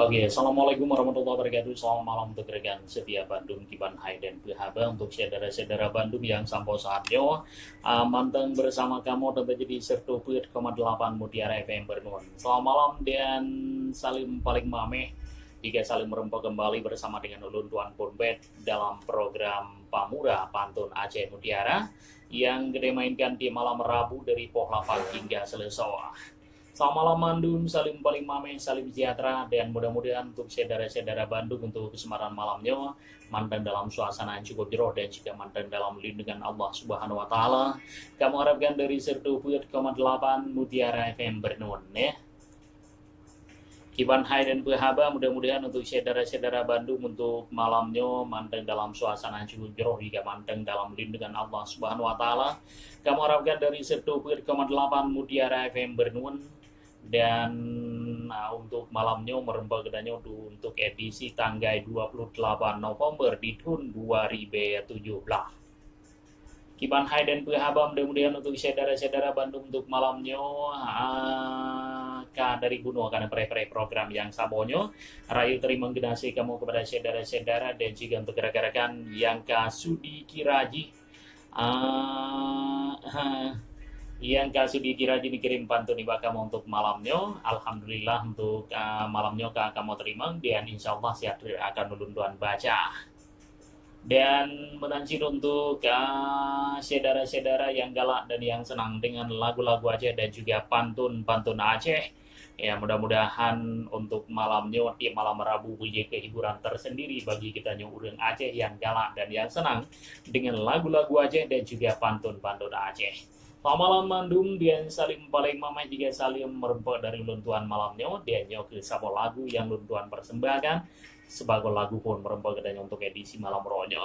Oke, Assalamualaikum warahmatullahi wabarakatuh. Selamat malam untuk rekan setia Bandung, Kiban Hai dan Behaba. Untuk saudara-saudara Bandung yang sampo saatnya manteng bersama kamu dan terjadi sertu 8 Mutiara FM Bernun. Selamat malam dan salim paling mameh. Jika saling merempah kembali bersama dengan Ulun Tuan Ponbet dalam program Pamura Pantun Aceh Mutiara yang gede mainkan di malam Rabu dari Pohon 8 hingga selesai. Selamat malam Bandung, salim paling mameh, salim sejahtera, dan mudah-mudahan untuk saudara-saudara Bandung untuk kesempatan malamnya mantan dalam suasana yang cukup jero dan juga mantan dalam lindungan Allah Subhanahu Wa Taala. Kamu harapkan dari sertu 8 Mutiara FM Bernun ya. Kiban Hai dan Behaba, mudah-mudahan untuk saudara-saudara Bandung untuk malamnya mantan dalam suasana yang cukup jero hingga mantan dalam lindungan Allah Subhanahu Wa Taala. Kamu harapkan dari sertu 8 Mutiara FM Bernun. Dan untuk malamnya merembah gedanya untuk edisi tanggal 28 November di tahun 2017. Kiban Hai dan Behaba, mudah-mudahan untuk saudara-saudara Bandung untuk malamnya dari Gunung akan pre program yang sabonyo. Rayu terima kasih kamu kepada saudara-saudara dan juga untuk rekan-rekan yang kasudi kiraji yang kasih dikira dikirim pantun iba kamu untuk malamnya. Alhamdulillah untuk malamnya kamu terima dan insya Allah siap akan nulunduan baca dan menancir untuk saudara-saudara yang galak dan yang senang dengan lagu-lagu Aceh dan juga pantun-pantun Aceh. Ya mudah-mudahan untuk malamnya di malam Rabu punya kehiburan tersendiri bagi kita orang Aceh yang galak dan yang senang dengan lagu-lagu Aceh dan juga pantun-pantun Aceh. Selamat malam Bandung, dia salim paling mama juga salim merempok dari luntuan malamnya. Dia ke sabo lagu yang luntuan persembahkan sebagai lagu pun merempok kedanya untuk edisi malam ronyo.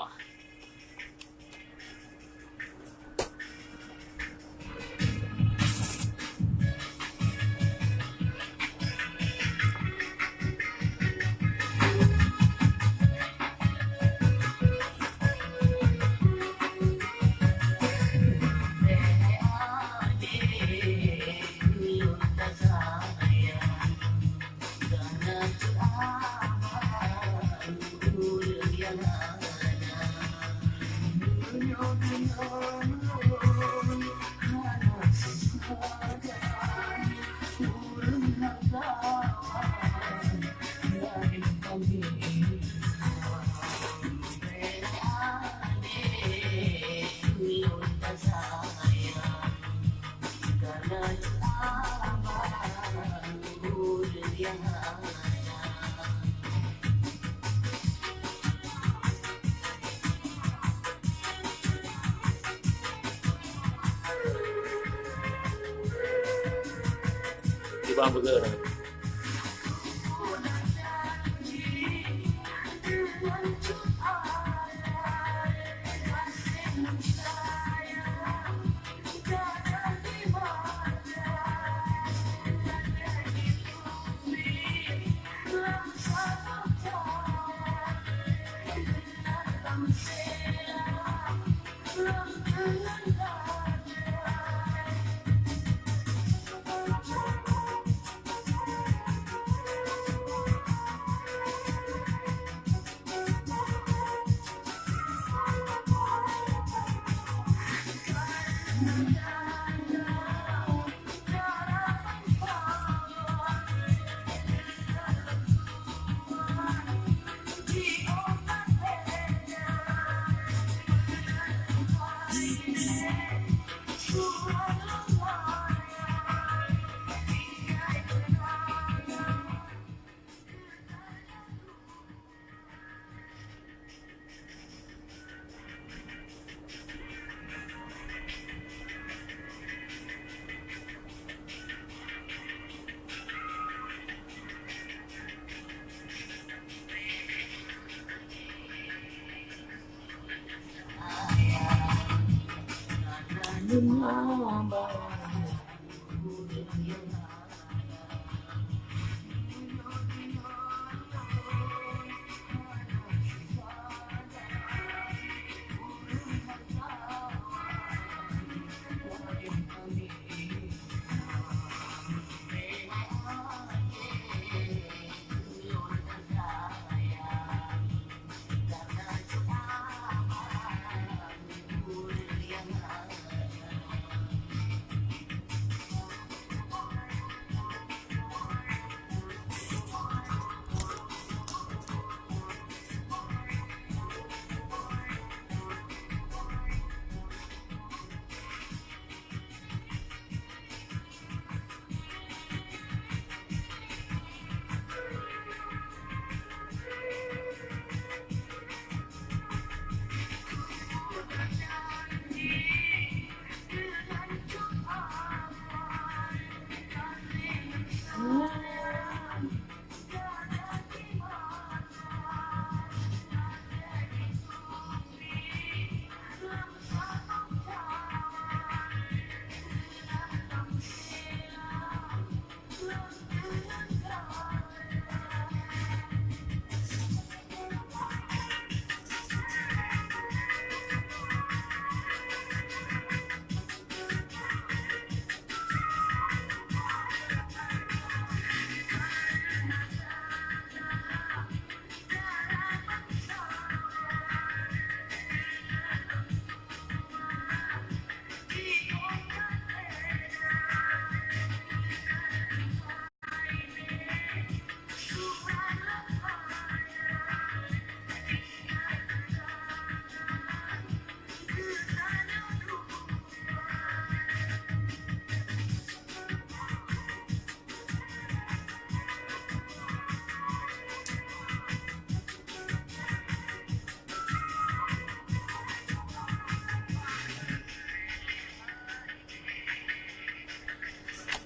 Bang bener.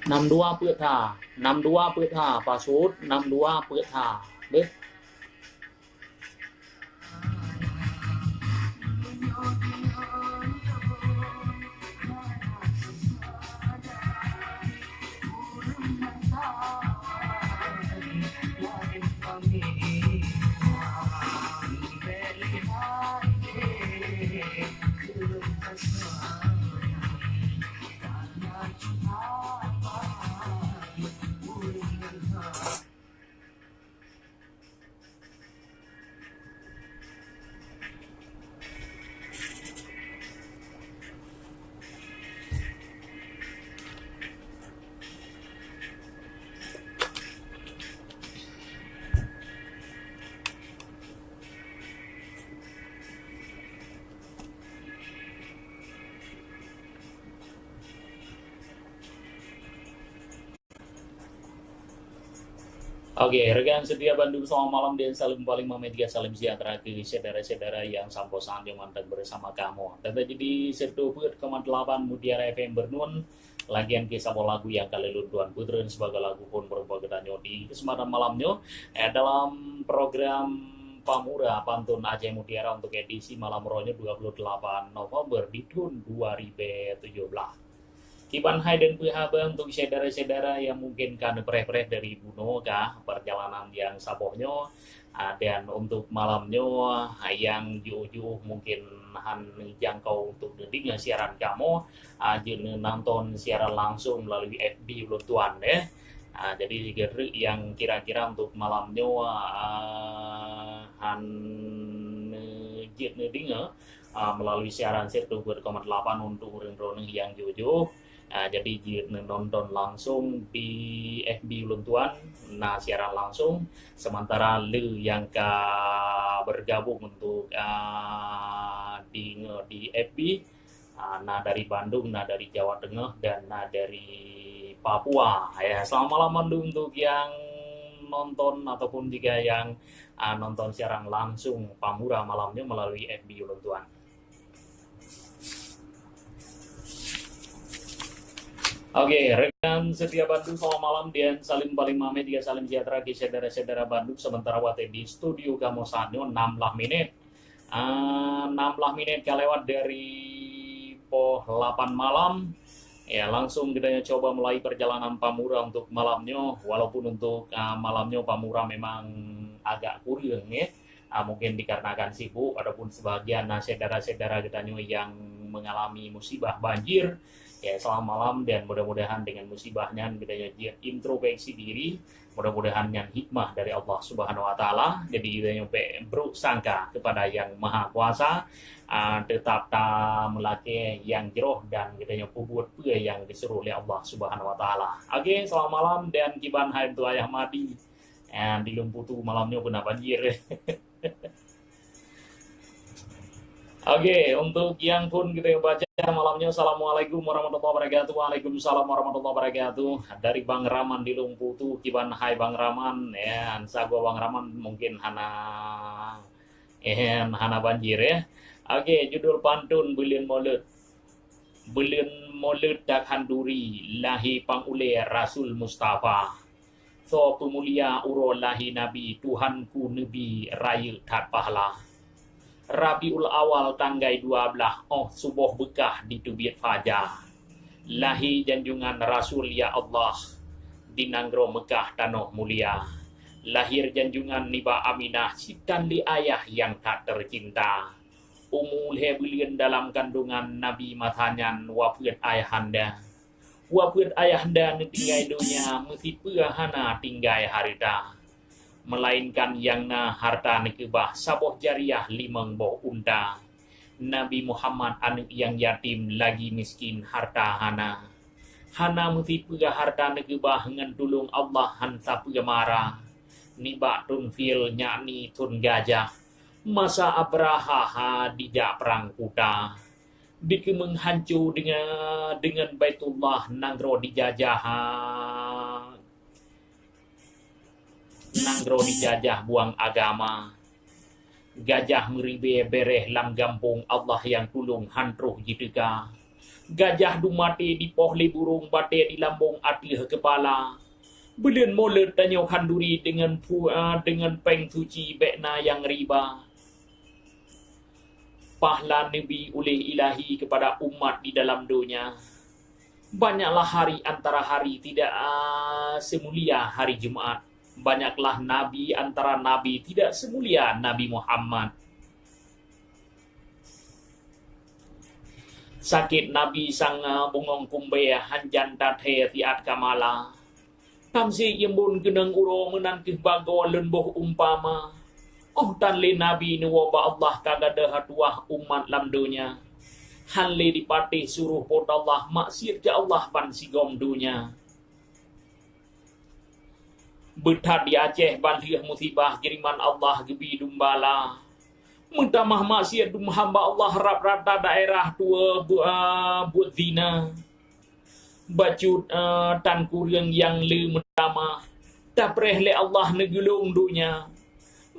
62เปิดท่า62เปิดท่าปาสูด62เปิดท่าเด้อ Oke, rekan setia Bandung, selamat malam dan salam paling memedia, salam sejahtera ke saudara-saudara yang sampo sanjung mantap bersama kamu. Dan tadi di Sertu Put, 8 Mutiara FM Bernun, lagian kisah lagu yang kali Tuan Putren sebagai lagu pun berupa kedanyo di kesempatan malamnya dalam program Pamura Pantun Aceh Mutiara untuk edisi malam rohnya 28 November di tahun 2017. Kiban hai dan PHB untuk saudara-saudara yang mungkin kan preh-preh dari Buno kah perjalanan yang sabohnya dan untuk malamnya yang jauh-jauh mungkin han jangkau untuk dengar siaran kamu jenis nonton siaran langsung melalui FB Tuan ya. Jadi yang kira-kira untuk malamnya han jenis dengar melalui siaran Sertu 8 untuk orang-orang yang jauh-jauh. Jadi nonton langsung di FB Luntuan, nah siaran langsung. Sementara lu yang bergabung untuk di FB, nah dari Bandung, nah dari Jawa Tengah, dan nah dari Papua. Ya, selamat malam Bandung untuk yang nonton ataupun juga yang nonton siaran langsung Pamura malamnya melalui FB Luntuan. Oke, rekan setia Bandung, selamat malam dan salim paling mame tiga salim sejahtera ke saudara-saudara Bandung. Sementara waktu di studio kamu saatnya 16 menit. 16 menit kelewat dari po 8 malam. Ya, langsung kita coba mulai perjalanan Pamura untuk malamnya. Walaupun untuk malamnya Pamura memang agak kurang ya. Mungkin dikarenakan sibuk, adapun sebagian saudara-saudara kita yang mengalami musibah banjir. Ya, selamat malam dan mudah-mudahan dengan musibahnya kita introspeksi diri, mudah-mudahan yang hikmah dari Allah Subhanahu wa taala. Jadi kita nyampe bersangka kepada yang Maha Kuasa, tetap melatih yang jeroh dan kita nyampe buat yang disuruh oleh Allah Subhanahu wa taala. Oke, selamat malam dan kiban hai tu ayah mati. Di Lumputu malamnya kena banjir. Oke, untuk yang pun kita baca malamnya, Assalamualaikum warahmatullahi wabarakatuh. Waalaikumsalam warahmatullahi wabarakatuh. Dari Bang Raman di Lumputu, kiban hai Bang Raman, ya, sago Bang Raman mungkin hana banjir ya. Oke, judul pantun Bulan Maulud dak handuri lahi pangule Rasul Mustafa. So pemulia uro lahi Nabi Tuhanku Nabi raya tat pahala. Rabiul Awal tanggai 12 subuh bekah di Tubit Fajar. Lahi janjungan Rasul ya Allah di Nanggro Mekah tanah mulia. Lahir janjungan Niba Aminah sitan li ayah yang tak tercinta. Umul hebulian dalam kandungan Nabi Mathanyan wafat ayahanda. Wafat ayahanda tinggai dunia mesti hana tinggai harita. Melainkan yang harta nekebah saboh jariah limang boh unta. Nabi Muhammad anak yang yatim lagi miskin harta hana. Hana mesti harta nekebah ngan tulung Allah hansa marah. Niba tun fil nyani tun gajah. Masa Abraha dijak perang kuta. Dikemeng hancur dengan Baitullah Nanggro dijajah. Nanggro dijajah buang agama. Gajah meribe bereh lam gampung Allah yang tulung hantruh jidika. Gajah dumate di pohle burung bate di lambung atih kepala. Belian molet tanyo khanduri dengan peng suci bekna yang riba. Pahala Nabi oleh ilahi kepada umat di dalam dunia. Banyaklah hari antara hari tidak semulia hari Jumaat. Banyaklah Nabi antara Nabi tidak semulia Nabi Muhammad. Sakit Nabi sang bungong kumbe hanjan tathe tiat kamala. Tamsi yembun geneng uro menan bago lenboh umpama. Oh tanle Nabi nuwa Allah kagada hatuah umat lam dunia. Hanle dipatih suruh pot Allah maksir ke Allah pan sigom dunia. Betat di Aceh banlih musibah kiriman Allah gebi dumbala. Mentamah maksiat dum hamba Allah harap rata daerah tua buat zina. Bacut tan kurang yang le mentamah. Tak le Allah negulung dunia.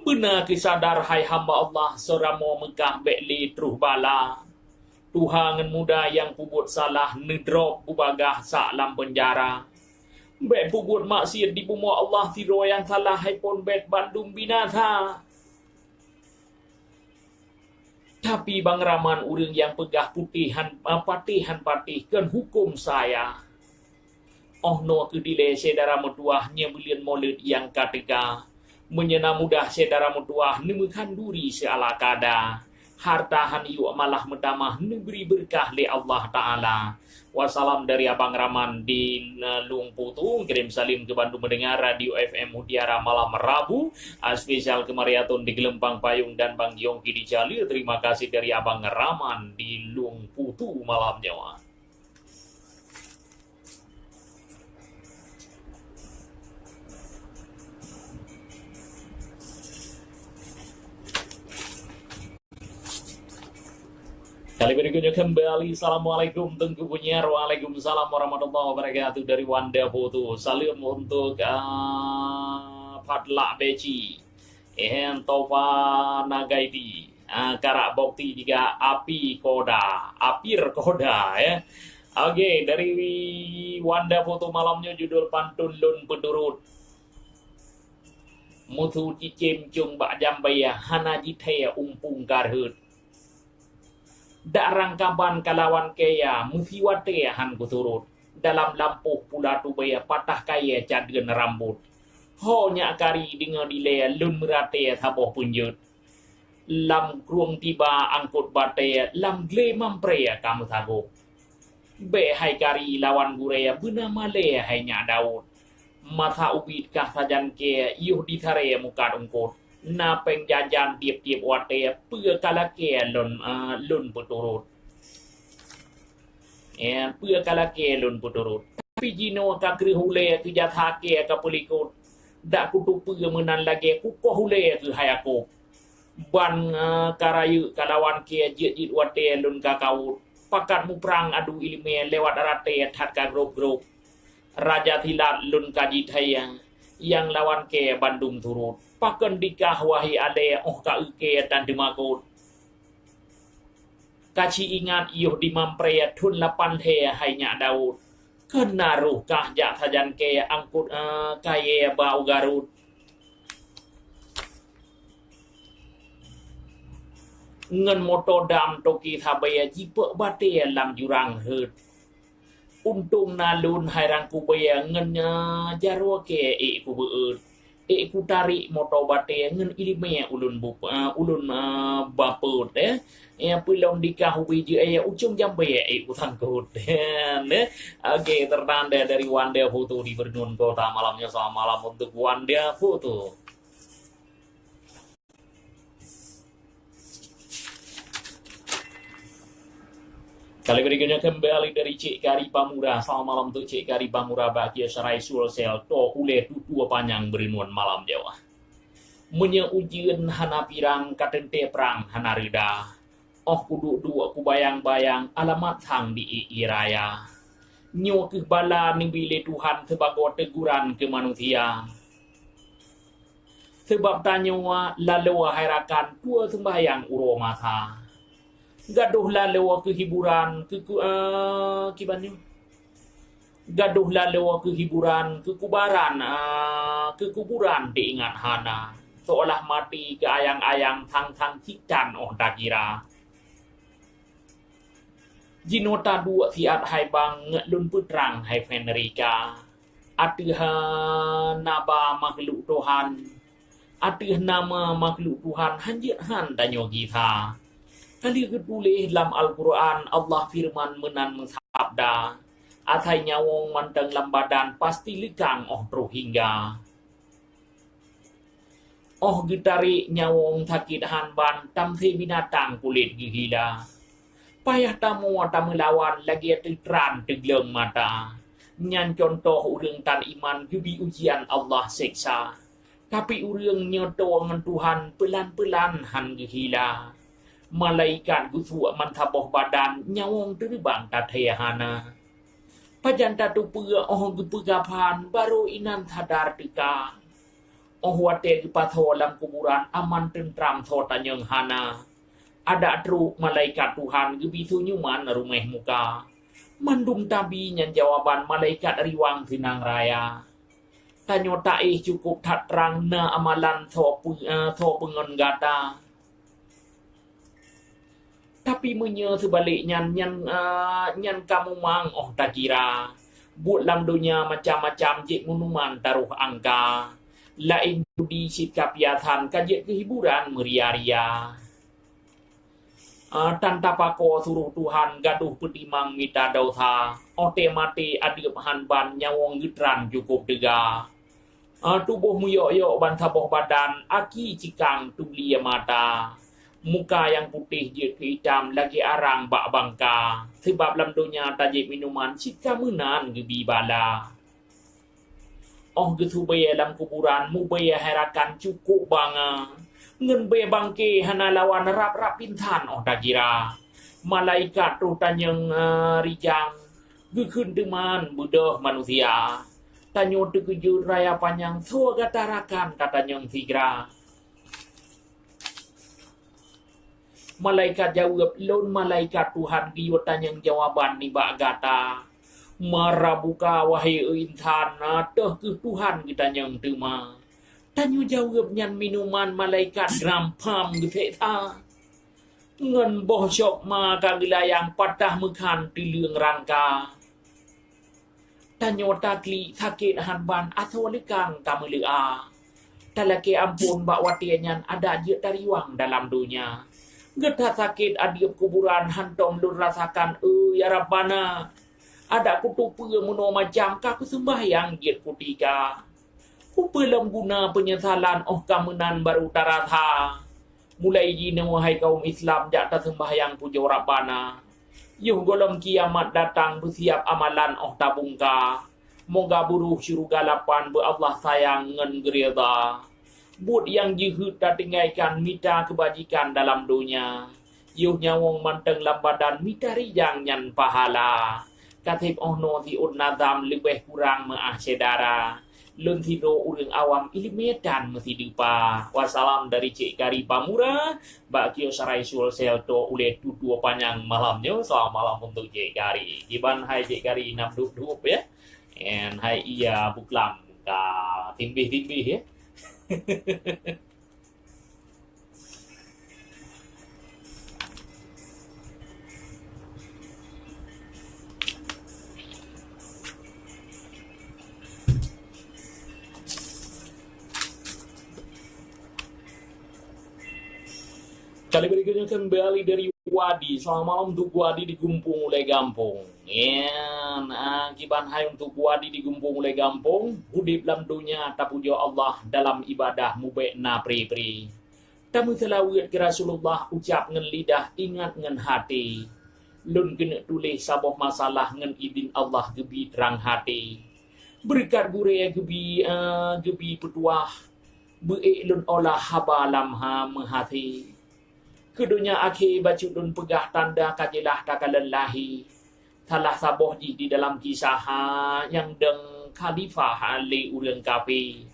Benar kesadar hai hamba Allah soramo Mekah bekli truh bala. Tuhan muda yang pubut salah nedrop ubagah saklam penjara. Bek pubut maksiat di bumi Allah tiro yang salah hai pon bet Bandung binasa. Tapi Bang Raman urang yang pegah patihkan hukum saya. Oh no kedile saudara metuahnya belian maulid yang ketiga. Menyena mudah saudara metuah nemukan duri seala kada. Hartahan yuk malah metamah negeri berkah li Allah Ta'ala. Wassalam dari Abang Raman di Luang Putu. Kirim salim ke Bandung mendengar Radio FM Mutiara malam Rabu. Spesial ke Mariaton di Gelempang Payung dan Bang Yongki di Jalir. Terima kasih dari Abang Raman di Luang Putu malam Jawa. Kali berikutnya kembali. Assalamualaikum Tengku Punyer. Waalaikumsalam warahmatullahi wabarakatuh dari Wanda Foto. Salam untuk Padla Beci, Tova Nagaiti, Karak Bokti juga Apir Koda ya. Oke, dari Wanda Foto malamnya judul pantun lun pedurut. Mutu cicim cung bak jambaya hana jithaya umpung karhut. Dak rangkaban kalawan kaya musiwate han kuturut. Dalam lampuh pula tu baya patah kaya cadeun rambut. Ho nya kari dengan dilea lun merate saboh punjut. Lam kruang tiba angkut bate lam gle mamprea kamu sago. Be hai kari lawan gurea beuna male hai nya Daud. Masa ubit kah sajan ke yuh ditare muka ungkut. Na pengjajan tiap-tiap wate พื่อ kalake lun puturut. พื่อ kalake lun puturut. Tapi jino ka krihule ke jathake ka pelikut. Dak kutu พื่อ menan lagi kukoh hule ke hayakop. Ban karayu kalawan ke jit wate lun kakaut. Pakat mu perang adu ilme lewat rate that ka grop-grop. Raja Thilat lun kajithaya yang lawan ke Bandung turut. Pakan dikah wahi ale ka uke dan dimakut. Kaci ingat iuh di mamprea tun lapan he hanya Daud. Kena ruh kah jak sajan ke angkut kaya bau Garut. Ngen moto dam toki thabaya jipek bate lam jurang hut. Untung nalun hairang kubaya ngen jarwa ke kubeut. Ku tarik motor bate ngen ilme ulun baput pilom dikah biji ujung jambe ku sangkut. Oke, tertanda dari Wanda Foto di Bernun Kota malamnya. Selamat malam untuk Wanda Foto. Kali berikutnya kembali dari Cik Kari Pamura. Selamat malam untuk Cik Kari Pamura bahagia serai sulsel to ule tutua panjang berinuan malam Jawa. Menye ujian hana pirang katente perang hana rida. Oh kudu dua ku bayang-bayang alamat hang di iraya. Nyo ke bala nibile Tuhan sebagai teguran ke manusia. Sebab tanya lalu hairakan tua sembahyang uro masa. gaduhlah lewa kehiburan kibannya gaduhlah lewa kehiburan kekuburan diingat hana seolah mati ke ayang-ayang thang cikan tak kira jinota dua fiat hai bang ngelun putrang hai Fenrika atuha naba makhluk Tuhan atuh nama makhluk Tuhan hanjit han tanyo kita kali ketulis dalam Al-Quran Allah firman menan mensabda atai nyawong manteng lam badan pasti likang terus hingga gitari nyawong sakit hanban tam se binatang kulit gila payah tamu lawan lagi terang tegleng mata nyan contoh urang tan iman jubi ujian Allah seksa tapi urang nyoto ngan Tuhan pelan-pelan han gila malaikat gusu mantaboh badan nyawong terbang tathayahana pajan tatu pura gepegapan baru inan sadar tika wate gepatho lam kuburan aman tentram thotanyeng hana ada truk malaikat Tuhan gebisu nyuman rumah muka mandung tabi nyan jawaban malaikat riwang sinang raya tanyo taih cukup tak terang na amalan tho pengon gata tapi menye sebaliknya nyan kamu mang tak kira buat lam dunia macam-macam jik minuman taruh angka lain budi sikap yathan kajet kehiburan meria-ria tanpa pako suruh Tuhan gaduh pedimang mita dausa ote mati adip hanban nyawong gitran cukup dega tubuh muyok-yok ban saboh badan aki cikang tulia mata muka yang putih je ke hitam lagi arang bak bangka sebab dalam dunia tajib minuman cika menan gebi bala gesu baya dalam kuburan mu baya herakan cukup banga ngen baya bangke hana lawan rap-rap pintan tak kira malaikat tu tanyeng rijang gekun teman budoh manusia tanyo terkejut raya panjang so gatarakan katanyeng sigra malaikat jawab lon malaikat Tuhan giyo tanyang jawaban ni bak gata marabuka wahai insan teh ke Tuhan kita nyang terima tanyo jawab nyan minuman malaikat grampam gefeta ngen boh syok ma kagilayang patah mekan tilung rangka tanyo takli sakit hanban asolikang kamelea talake ampun bak watianyan ada je tariwang dalam dunia getah sakit adiap kuburan hantom lur rasakan ya Rabbana ada kutupu muno macam kaku sembahyang giat kutika kupelam guna penyesalan kamenan baru taratha mulai jina wahai kaum Islam jata sembahyang puja Rabbana yuh golong kiamat datang bersiap amalan tabungka moga buruh syurga lapan Allah sayang ngen gereda Bud yang jihud tak tinggalkan mita kebajikan dalam dunia. Yuh nyawong manteng lambadan mita rijang nyan pahala. Katib no si nadam lebih kurang sedara. Lun sido urang awam ilmetan mesti dupa. Wassalam dari Cik Kari Pamura. Bakio sarai sul selto ule tutua panjang malamnya. Selamat malam untuk Cik Kari. Kiban hai Cik Kari nam dup ya. And hai iya buklam ka timbih-timbih ya. Kali berikutnya kembali dari Wadi. Selamat malam untuk Wadi di Gumpung Mulai Gampung. Kiban hai untuk Wadi di Gumpung Mulai Gampung. Hudib dalam dunia tapujo Allah dalam ibadah mubekna pri-pri. Tamu selawat ke Rasulullah ucap ngen lidah ingat ngen hati. Lun kena tulis saboh masalah ngen idin Allah gebi terang hati. Berkat gure gebi petuah. Beik lun olah haba lamha menghati. Kedunya akhir baca dun pegah tanda kajilah takalelahi. Salah saboh di dalam kisah yang deng khalifah ali urang kapi.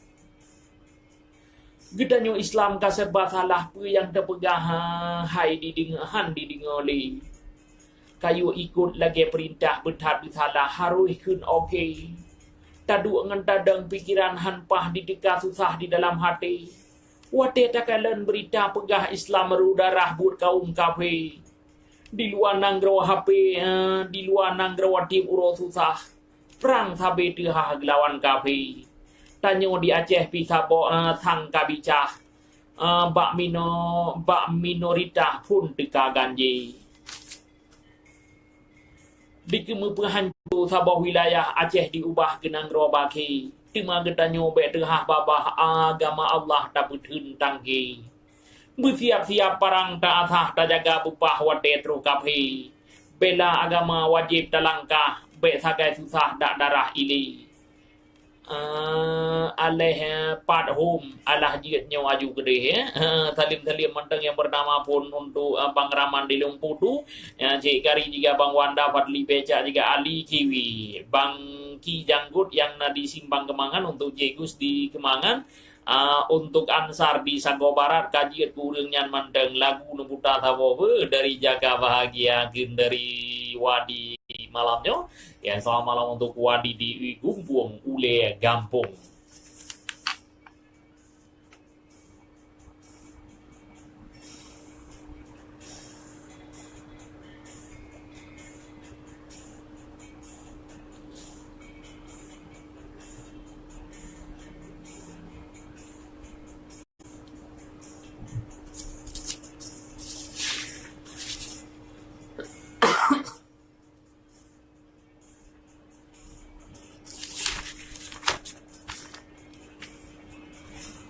Gedanyo Islam ka serba salah pu yang terpegah hai di dengahan di dengoli. Kayu ikut lagi perintah betat salah harus kun okey. Tadu ngan tadang pikiran hanpah di dekat susah di dalam hati. Wate takalan berita pegah Islam meru darah buat kaum kafir. Di luar nanggro HP, di luar nanggro tim uro susah. Perang sabe tihah lawan kafir. Tanyo di Aceh pisabo sang kabicah. Bak minoritas pun teka ganji. Di kemupahancur sabah wilayah Aceh diubah ke nanggro baki. Tema getanyo be tihah babah agama Allah tak betun tangki. Bersiap-siap parang tak asah tak jaga bupah wate terus kapi. Bela agama wajib talangkah. Be sagai susah dak darah ili. Aleh pat home alah jiatnya aju gede salim-salim menteng yang pertama pun untuk Bang Raman di Lumpuh tu Cik Kari juga Bang Wanda Fadli Beca juga Ali Kiwi Bang Ki Janggut yang di Simpang Kemangan untuk Cik Gus di Kemangan untuk Ansar di Sago Barat kajian kurang nyan menteng lagu Nubuta Sabobe dari Jaga Bahagia dari Wadi malamnya ya selamat malam untuk Wadi di Gumpung Ule Gampung.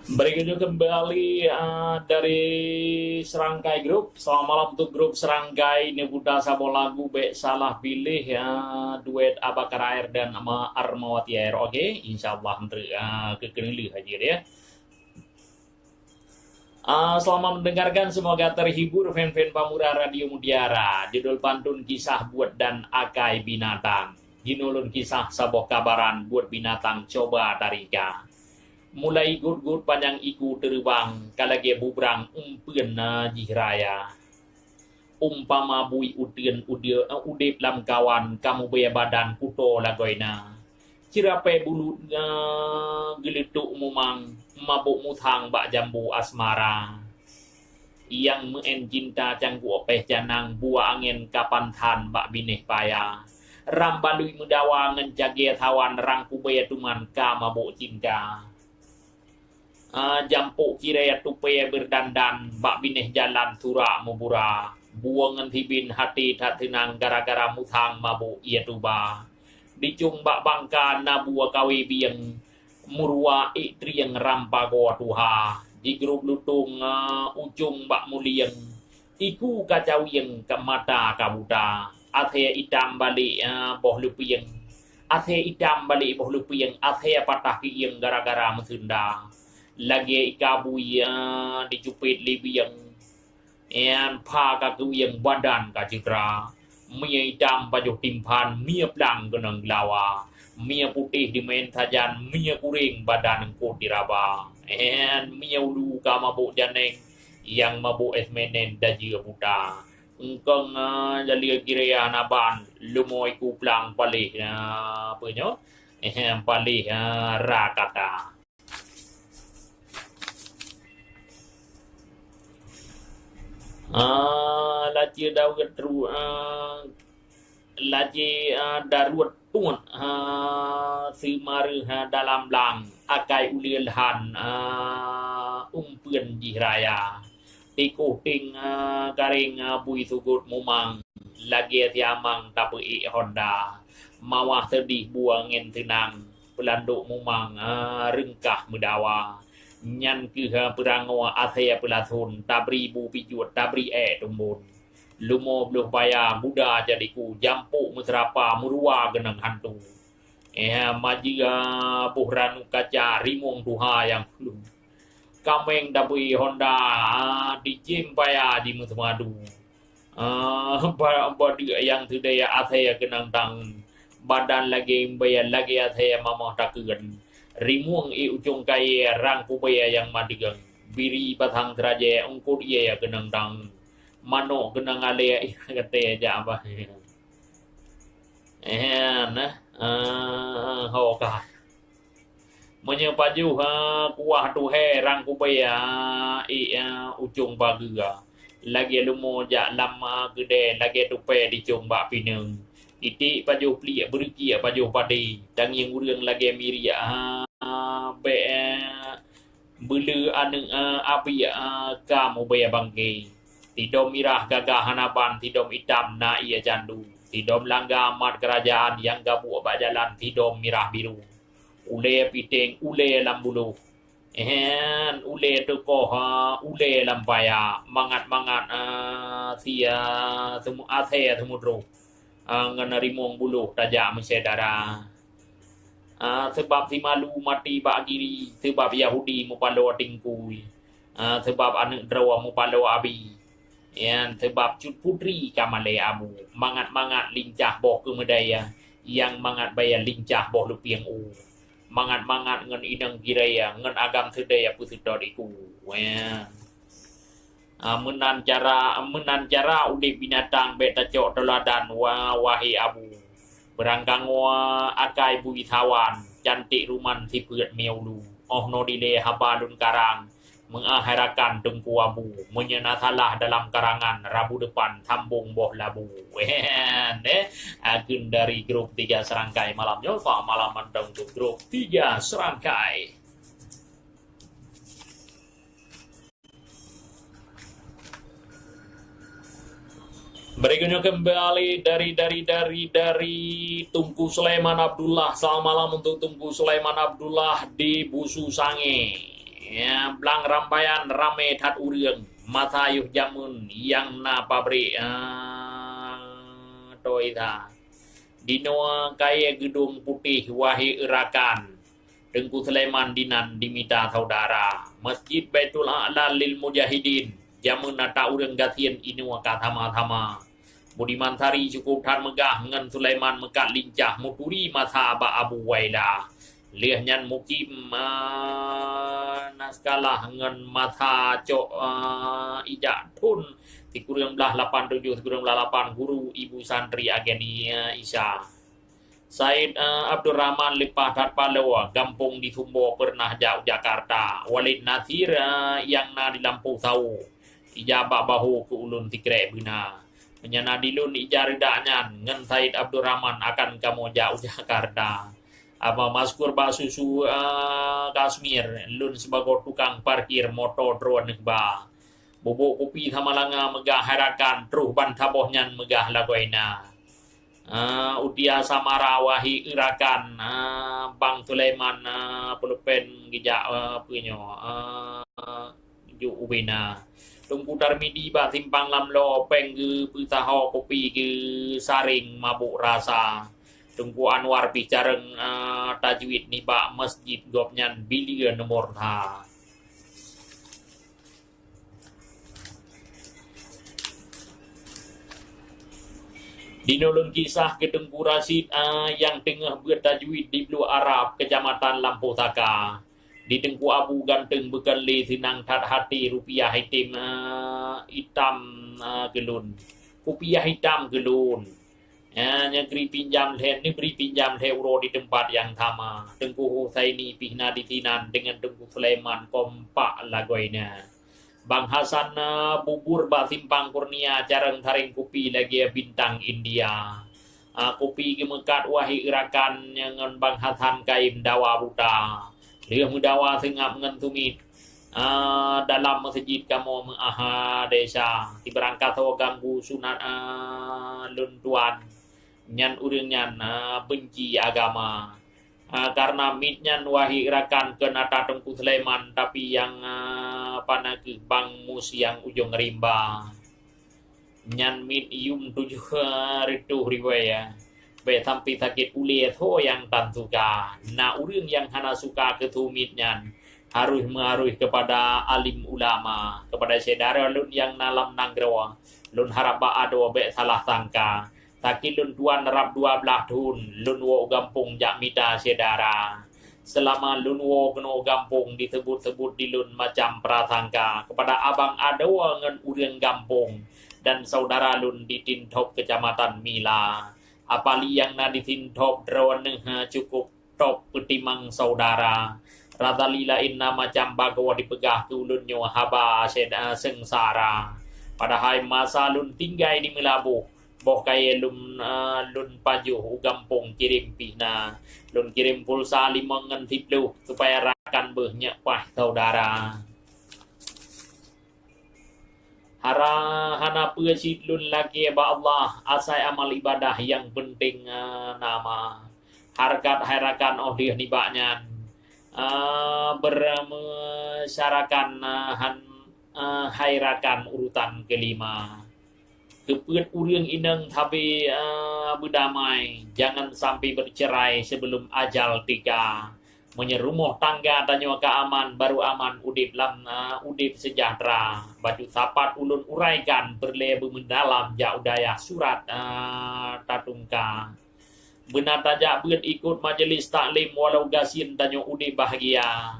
Berikutnya kembali dari serangkai grup. Selamat malam untuk grup serangkai Nebuta Sabo lagu Be Salah Pilih duet Abakar Air dan sama Armawati Air. Oke, insyaallah untuk kekenili hadir ya. Selamat mendengarkan, semoga terhibur fan-fan Pamura Radio Mutiara. Judul pantun kisah buat dan akai binatang. Ginulun kisah saboh kabaran buat binatang coba tarika. Mulai gut-gut panjang iku terbang kalage bubrang umpien jihraya. Umpama bui udien udip lam kawan kamu baya badan kuto lagoina. Cirape bulu gelituk mumang mabuk mutang bak jambu asmara. Yang meen cinta canggu opeh janang buah angin kapan tan bak bineh paya. Rambalui mudawa ngencage tawan rangku baya tuman ka mabuk cinta. Jampuk kira tupai berdandan bak bineh jalan tura mubura buangan hibin hati tak tenang gara-gara mutang mabuk ia tuba dicung bak bangka nabua kawi biang murwa itriang rampa goa tuha di grup lutung ujung bak muliang iku kacawiyang ke mata kabuta athe itam balik boh lupiang athe itam balik boh lupiang athe patah piang gara-gara mesunda lagi ikabui dicupit libiang and pa kakuyang badan kacitra mia hitam baju timpan mia plang genang lawa mia putih di main sajan mia kuring badan ko diraba and mia ulu ka mabuk janeng yang mabuk esmenen daji buta engkong jali kiraya naban lumoy kuplang palih apa nyo palih rakata. Laci dawet ru laci daruat tuan simaru dalam lang akai ulilhan umpien jihraya tiku ting garing bui sugut mumang lagi tiamang tapui Honda mawah sedih buangin tenang pelanduk mumang rengkah mudawa nyan kiha perangoa athaya pelathun tabri bu pijut tabri tumbun lumo beluh paya buda jadiku jampuk musrapa murua genang hantu majia buhranu kaca rimung tuha yang flu kameng dabui Honda dijim paya di musmadu badi yang tudaya athaya genang tang badan lagi bayar lagi athaya mamah takugan rimuang ujung kaya rang kubaya yang madigang biri patang teraje ungkut ia ya genang dang mano genang ale kate aja apa nah hoka menyepaju kuah tu rang kupaya ujung baga lagi lumo ja lama gede lagi tupe di jomba pineng iti paju pli berki paju padi dang yang urang lagi miri be bulu anu api kamu baya bangke tidom mirah gagah hanaban tidom hitam na ia jandu tidom langga mat kerajaan yang gabu abak jalan tidom mirah biru ule piteng ule lambulu ule tu koh ule lampaya mangat sia temu athe temudro ngana rimong bulu tajak mesedara sebab si malu mati bak giri sebab Yahudi mupalo tingkui sebab anak drawa mupalo abi yang sebab cut putri kamale abu mangat lincah boh kemedaya yang mangat bayar lincah boh lupiang mangat ngan inang giraya ngan agam sedaya pusudor iku menan cara udah binatang beta cok teladan wahi abu berangkang akai bui tawan cantik ruman si peut miaulu no dile habalun karang mengakhirakan tengku abu menyenasalah dalam karangan Rabu depan sambung boh labu akun dari grup 3 serangkai malam nyofa malam mendong untuk grup 3 serangkai. Berikutnya kembali dari Tunku Sulaiman Abdullah. Selamat malam untuk Tunku Sulaiman Abdullah di Busu Sange. Ya, belang rampayan rame tat urang mata yuh jamun yang na pabrik toita. Dino kaya gedung putih wahi irakan. Tengku Sulaiman dinan dimita saudara. Masjid Baitul A'la lil Mujahidin. Jamun nata urang gatian inu katama-tama. Budiman Tari cukup tan megah ngan Sulaiman mekat lincah muturi mata ba Abu Waila liah nyan mukim naskalah ngan mata cok ijak tun tikurang belah 87 tikurang belah 8 guru ibu santri ageni Isya Said Abdurrahman Lipah Tat Palawa Gampung di Sumbo pernah jauh Jakarta Walid Nasir yang na di Lampung Sau ijabak bahu ke ulun tikrek bina menyana dilun ijaridanya ngan Said Abdurrahman akan kamu jauh Jakarta apa maskur basusu Kashmir lun sebagai tukang parkir motor drone ba bubuk kopi sama langa megah harakan truh ban tabohnya megah lagoina utia samara wahi irakan Bang Sulaiman pelupen gijak punyo ju ubina Tungku Darmidi ba timpang lam lo peng ke putaho kopi ke saring mabuk rasa Tungku Anwar bicareng tajwid ni ba masjid gopnyan bilion nomor tha Dinolong kisah ke Tengku Rasid yang tengah buat tajwid di Blue Arab kecamatan Lampu Taka di Tengku Abu ganteng bekali senang tat hati rupiah hitam hitam gelun rupiah hitam gelun nyegeri pinjam ni beri pinjam euro di tempat yang sama Tengku Husaini pihna di Tinan dengan Tengku Sulaiman kompak lagoina Bang Hasan bubur ba simpang Kurnia jarang taring kopi lagi bintang India kopi gemekat wahi irakan dengan Bang Hasan kaim dawa buta dia mudawa sengap ngan tumit dalam masjid kamu mengaha desa di berangkat ganggu sunat luntuan nyan urang nyan benci agama karena mitnyan wahi irakan ke nata Tengku Sulaiman tapi yang panaki Bang Mus yang ujung rimba nyan mit yum 7 ritu riwaya be sampai sakit ule tho yang tan suka na urang yang hana suka ketumitnya harus mengaruh kepada alim ulama kepada saudara lun yang nalam nanggrawa lun harap ba ado be salah sangka sakit lun tuan rap 12 tahun lun wo gampung jak mita saudara selama lun wo keno gampung ditebut-tebut di lun macam pratangka kepada abang adawa ngan urang gampung dan saudara lun di Tintop Kecamatan Mila. Apali yang na di Tintop drone cukup top petimang saudara. Radalila inna macam bagawa dipegah ke ulun nyo haba sengsara. Padahal masa lun tinggai di Melabuh boh kaya lun pajuh gampung kirim pihna lun kirim pulsa 5.10 supaya rakan behnya pah saudara hana pesit lun lagi ba Allah asai amal ibadah yang penting nama harkat harakan dia nibaknya bermasyarakat hairakan urutan kelima. Kepet urang inang tapi berdamai, jangan sampai bercerai sebelum ajal tiga. Menyerumuh tangga danyo keaman, baru aman udip udip sejahtera. Baju sapat ulun uraikan berlebu mendalam jauh daya surat tatungka. Benar tajak ber ikut majelis taklim walau gasin danyo udip bahagia.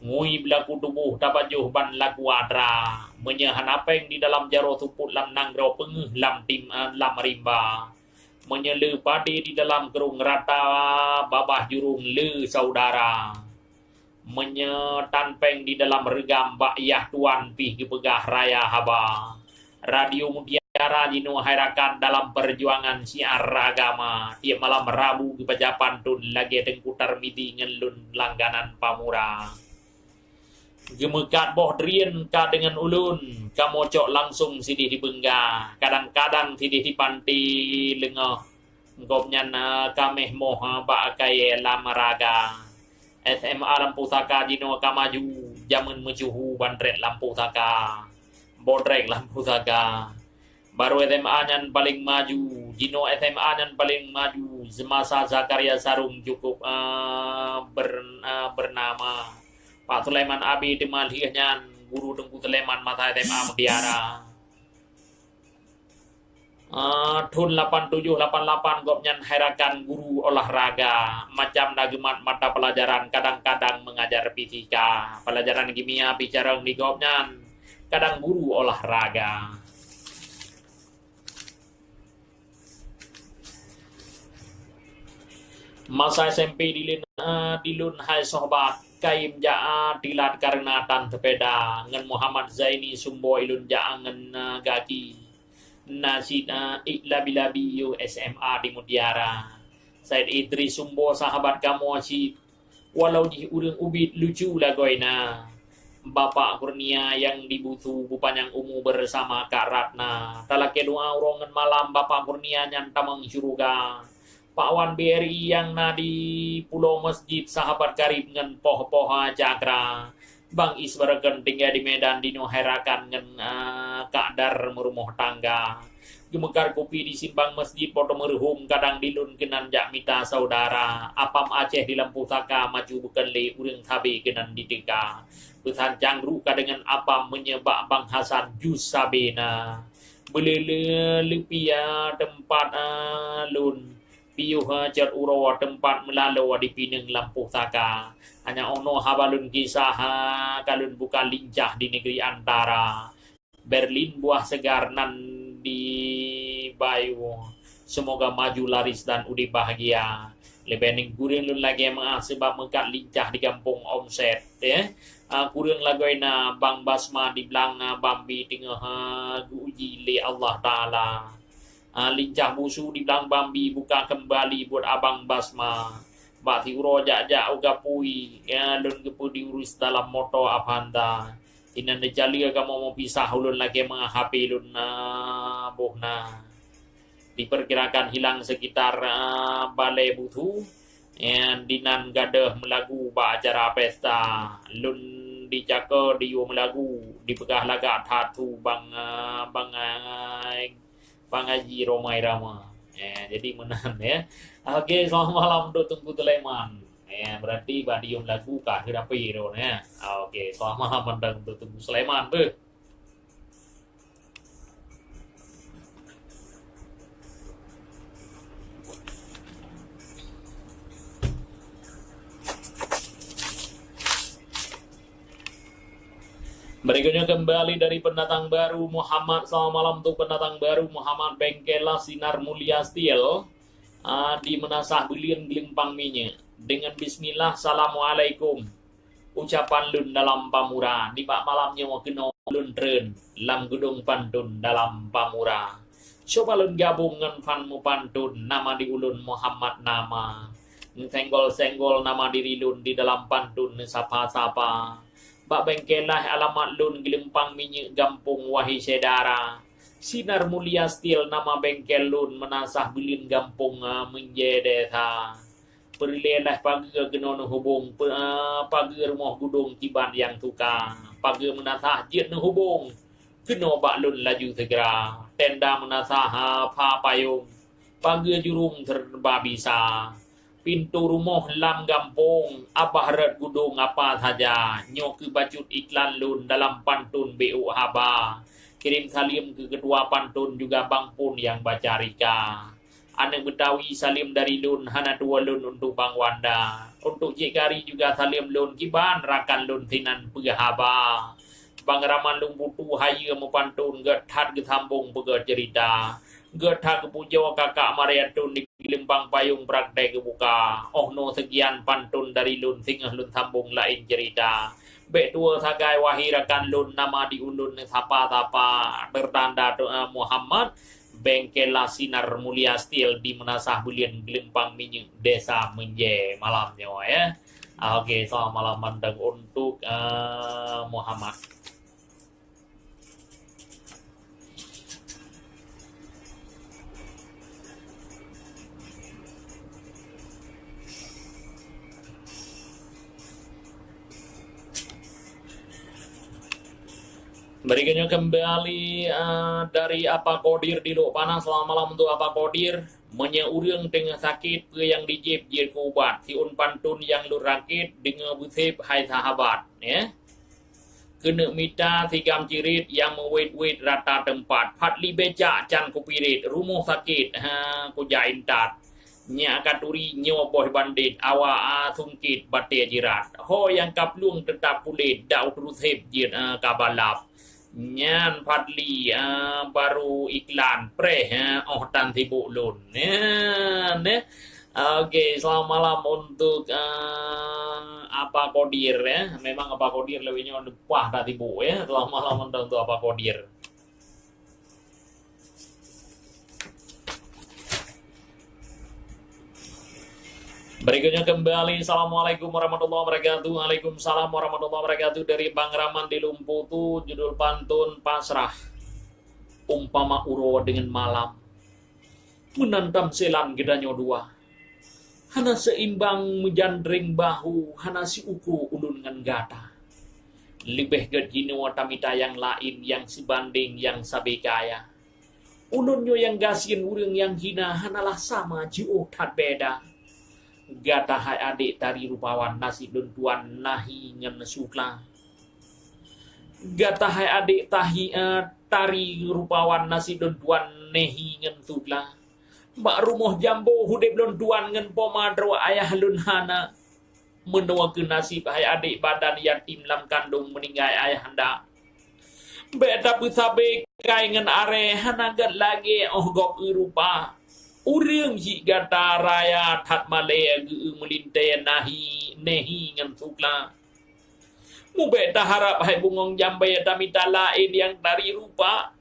Ngui berlaku tubuh dapat juh ban laku adra menyahan apeng di dalam jaro tuput lam nanggro pengeh lam tim lam rimba menyele padi di dalam kerung rata babah jurung le saudara menyetanpeng di dalam regam bakyah tuan pih kepegah raya haba radio mutiara jino hairakan dalam perjuangan siar agama tiap malam Rabu ke Pajapan tun lagi tengkutar midi ngelun langganan pamura. Gemekat boh drian ka dengan ulun kamocok langsung sidih di bengga kadang-kadang sidih di panti lengah ngopnyan kameh moh ba kaya lamaraga SMA lampu taka jino kamaju jaman mejuhu bandret lampu taka bodrek lampu taka baru SMA nyan paling maju jino SMA nyan paling maju semasa Zakaria Sarung cukup bernama Pak Sulaiman Abi Demalihnya guru Tengku Sulaiman mata SMA Mutiara. Tun 8788 gopnyan hairakan guru olahraga macam nagemat mata pelajaran kadang-kadang mengajar fisika, pelajaran kimia bicara di gopnyan kadang guru olahraga. Masa SMP di lun hai sohbat kaim jaa dilat karena tan sepeda ngan Muhammad Zaini Sumbo ilun jaa ngan gaki nasid iklabi SMA di Mutiara Said Idris Sumbo sahabat kamu si walau di urang ubit lucu lagoina Bapak Kurnia yang dibutuh bupanjang umur bersama Kak Ratna talake doa urongan malam Bapak Kurnia nyan tamang syuruga Pak Wan BRI yang di Pulau Masjid sahabat karib dengan poh-poh cakra Bang Isbarakan tinggal di Medan dino herakan dengan kadar merumuh tangga gemekar kopi di simpang masjid poto merhum kadang dilun kenan jak mita saudara apam Aceh di lampu taka maju bukan le urang tabe kenan ditika pesan jangru dengan apam menyebak Bang Hasan jus sabena belele lepia tempat lun piuh cer uro tempat melalu di pineng lampu taka hanya ono habalun kisah kalun bukan lincah di negeri antara Berlin buah segar nan di Bayu semoga maju laris dan udi bahagia lebening kurang lun lagi sebab mengkat lincah di kampung omset ya kurang lagoina Bang Basma di belang Bambi tengah uji le Allah Ta'ala lincah musuh di belang Bambi buka kembali buat Abang Basma bati uro jak-jak ugapui ya lun gepu diurus dalam moto abhanda inan dejali kamu mau pisah ulun lagi mga HP lun bohna diperkirakan hilang sekitar balai butuh and dinan gadah melagu ba acara pesta lun dicaka diu melagu dipegah laga thatu bang Haji Romai Rama. Jadi menang ya. Okey, selamat malam untuk Tengku Sulaiman. Berarti badium lagu kah hirapi ro ya. Okey, selamat malam untuk Tengku Sulaiman be. Berikutnya kembali dari pendatang baru Muhammad. Selamat malam untuk pendatang baru Muhammad Bengkela Sinar Mulia Steel di Menasah Belian Gelimpang Minyak. Dengan Bismillah, Assalamualaikum. Ucapan lun dalam pamura. Di bak malamnya mau kena lun tren lam gedung pantun dalam pamura. Coba lun gabung dengan fanmu pantun. Nama di ulun Muhammad nama. Senggol-senggol nama diri lun di dalam pantun sapa-sapa. Bak bengkelah alamat lun Gelimpang Minyak Gampung wahai sedara. Sinar Mulia Steel nama bengkel lun Menasah Bilin Gampung menjedeta. Perilelah pagi genon hubung pagi rumah gudung tiban yang tukar. Pagi menasah jit hubung keno bak lun laju segera. Tenda menasah payung. Pagi jurung terbabisa. Pintu rumah lam gampung, apa harat gudung apa saja. Nyok ke bacut iklan lun dalam pantun BU Haba. Kirim salim ke kedua pantun juga Bang Pun yang baca Rika. Anak Betawi salim dari lun, hana dua lun untuk Bang Wanda. Untuk Cik Kari juga salim lun, kiban rakan lun sinan Haba. Bang Raman lun putu haya mempantun, gethat gesambung pega cerita. Gethat kepujo kakak Mariatun di Gelimpang Payung praktek kebuka. Oh no sekian pantun dari lun singah lun sambung lain cerita. Bek tua sagai wahirakan lun nama diulun sapa-sapa bertanda doa Muhammad Bengkela Sinar Mulia Steel di Menasah Bulian Gelimpang Minyak Desa Menje malamnya ya. Oke, selamat malam mandang untuk Muhammad. Berikutnya kembali dari Apa Kodir di Lok Panas. Selamat malam untuk Apa Kodir. Menyeurang dengan sakit ke yang dijib jir kubat. Si un pantun yang lu rakit dengan busib hai sahabat. Ya. Kena mita sigam cirit yang mewet-wet rata tempat. Fatli becak can kupirit. Rumuh sakit kujain tat. Nya katuri nyoboh bandit. Awa sungkit batir jirat. Ho yang kapluang tetap kulit. Daud rusib jir kabalap. Nyan Fadli baru iklan tan sibuk lun Oke, selamat malam untuk Apa Kodir ya. Memang Apa Kodir lebihnya wah dah sibuk ya. Selamat malam untuk Apa Kodir. Berikutnya kembali, Assalamualaikum warahmatullahi wabarakatuh. Waalaikumsalam warahmatullahi wabarakatuh. Dari Bang Raman di Lumputu, judul pantun pasrah. Umpama uro dengan malam, menantam selan gedanya dua. Hana seimbang menjandring bahu, hana si uku ulun ngan gata. Lebih gajini watamita yang lain, yang sebanding, yang sabekaya. Ulunyo yang gasin urang yang hina, hanalah sama jiuh tak beda. Gata hai adik tari rupawan nasi dun tuan nahi ngen sukla. Gata hai adik tari rupawan nasi dun tuan nehi ngen sukla. Mbak rumah jambo hudip dun tuan ngen pomadro ayah lun hana. Menua ke nasib hai adik badan yatim lam kandung meninggal ayah handa. Beda pusabe kai ngen are hana gat lagi gok rupa. Urang ji gata raya tat malaya ge melinte nahi nehi ngan sukla. Mu beta harap hai bungong jambai tamita lain yang dari rupa.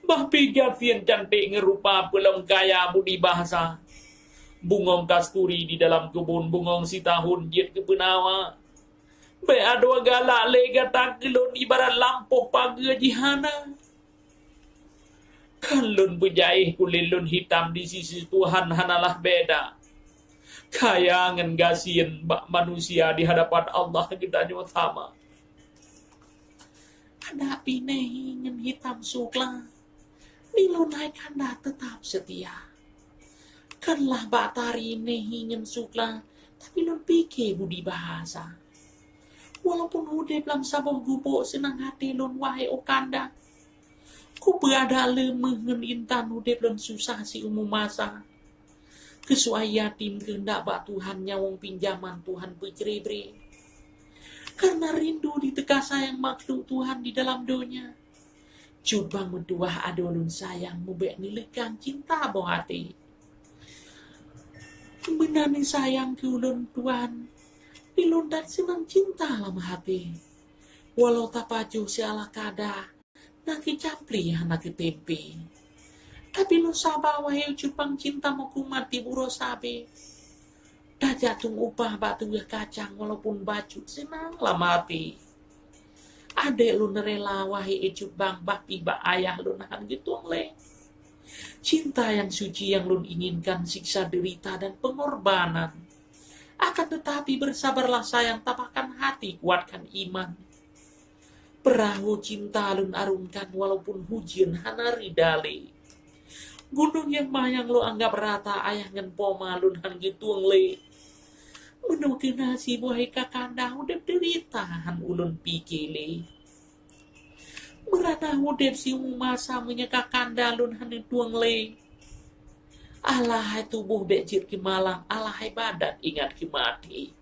Bah piga sian cantik ngerupa pelong kaya budi bahasa. Bungong kasturi di dalam kebun bungong si tahun jit ke penawa. Be adua galak le gata gelon ibarat lampuh pagi jihana. Kalun berjaih kulilun hitam di sisi Tuhan hanalah beda. Kayangan gasian manusia di hadapan Allah kita nyawa sama. Hadapi ingin hitam sukla. Nilunai kanda tetap setia. Kanlah batari ingin sukla. Tapi lun pikir budi bahasa. Walaupun hudip lam sabah gubuk senang hati lun wahai okanda. Ku berada lemah ngen intan hudip dan susah si umum masa. Kesuai yatim kehendak bak Tuhan nyawang pinjaman Tuhan berjeri-beri. Karena rindu Adu di teka sayang makhluk Tuhan di dalam dunia. Cubang menduah adu ulun sayang mubek nilikan cinta boh hati. Benani sayang ke ulun Tuhan, dilundak senang cinta lama hati. Walau tak pacu siala kada, naki capli naki tempe. Tapi lu sabar wahai cupang cinta mau mati buro sabe. Dah jatung upah batu ya kacang walaupun baju senang lama hati. Adek lu nerela wahai cupang bakti ba ayah lu nahan gitu le. Cinta yang suci yang lu inginkan siksa derita dan pengorbanan. Akan tetapi bersabarlah sayang, tapahkan hati, kuatkan iman. Perahu cinta lun arungkan walaupun hujan hanari dale. Gunung yang mayang lo anggap rata ayah ngan poma lun han gituang le. Menukin nasi wahai kakanda udep deritahan ulun pikile. Merana udep si umasa menyekakanda lun han tuang le. Alahai tubuh becir kimalang, alahai badan ingat kimati.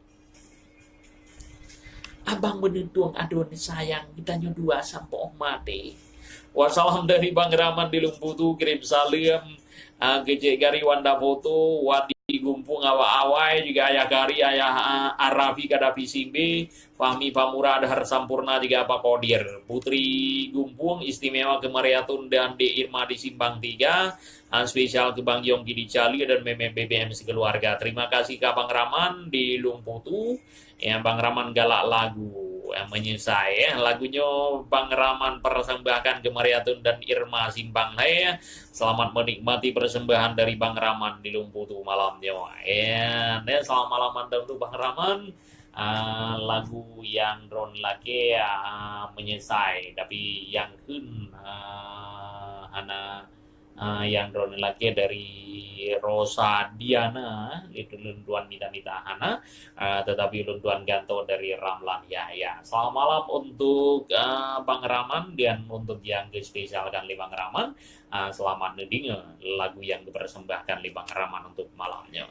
Abang menentuang adon sayang, kita dua sampai mati. Wassalam dari Bang Raman di Lumputu, kirim salam. Gejek gari wanda foto, wadi gumpung awa-awai, juga ayah gari, ayah Arafi kadapi simbe, Fahmi Pamura Adhar Sampurna juga apa kodir. Putri Gumpung istimewa ke Mariatun dan di Irma di Simpang 3, spesial ke Bang Yongki di Cali dan meme BBM sekeluarga. Terima kasih ke Bang Raman di Lumputu, yang Bang Raman galak lagu yang menyesai lagunya Bang Raman persembahkan ke Mariatun dan Irma Simpang Hai. Selamat menikmati persembahan dari Bang Raman di Lumputu malamnya. Selamat malam untuk Bang Raman. Lagu yang drone lagi menyesai, tapi yang hana yang drone lagi dari Rosa Diana itu lunduan nita hana, tetapi lunduan ganto dari Ramlan Yahya. Selamat malam untuk Bang Raman dan untuk yang spesialkan li Bang Raman. Selamat neding lagu yang dipersembahkan li Bang Raman untuk malamnya.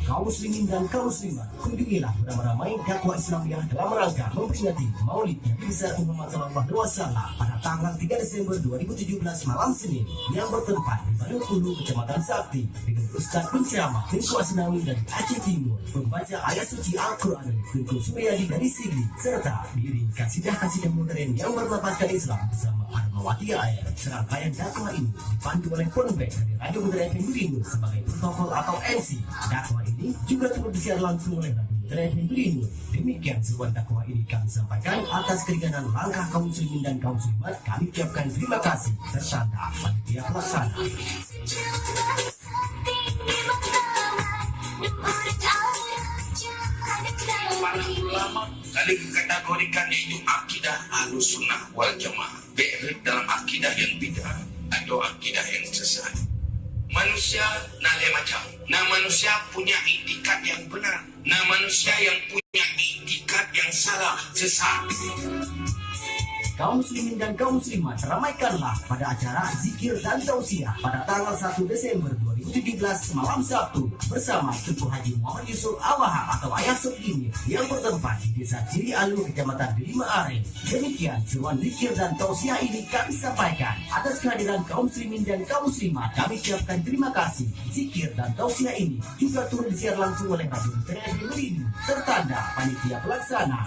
Kaum muslimin dan kaum muslimat, kunjungilah beramai-ramai dakwah Islamiyah dalam rangka memperingati Maulid Nabi Muhammad SAW pada tanggal 3 Desember 2017 malam Senin yang bertempat di Bandung Hulu, Kecamatan Sakti dengan Ustaz penceramah Tengku Asnawi dari Aceh Timur, pembaca ayat suci Al-Quran Tengku Suryadi dari Sigli, serta diiringi kasidah-kasidah modern yang berlafazkan Islam bersama Armawati Air. Serangkaian dakwah ini dipandu oleh Ponbek dari Radio Budaya FM Berindu sebagai protokol atau MC. Dakwah ini juga turut disiar langsung oleh Radio Budaya FM Berindu. Demikian seruan dakwah ini kami sampaikan atas keringanan langkah kaum muslimin dan kaum muslimat. Kami ucapkan terima kasih tertanda panitia pelaksana. Para ulama kali dikategorikan yaitu akidah Ahlussunnah wal Jamaah, baik dalam akidah yang bidah atau akidah yang sesat. Manusia nale macam. Nah, manusia punya itikat yang benar. Nah, manusia yang punya itikat yang salah, sesat. Kaum muslimin dan kaum muslimat, ramaikanlah pada acara zikir dan tausiah pada tanggal 1 Desember 2017 malam Sabtu bersama Tuku Haji Muhammad Yusuf Awaha atau Ayah Sugini yang bertempat di Desa Ciri Alu, Kecamatan Delima Are. Demikian seruan zikir dan tausiah ini kami sampaikan. Atas kehadiran kaum muslimin dan kaum muslimat, kami ucapkan terima kasih. Zikir dan tausiah ini juga turun disiar langsung oleh Radio TNI Melini, tertanda panitia pelaksana.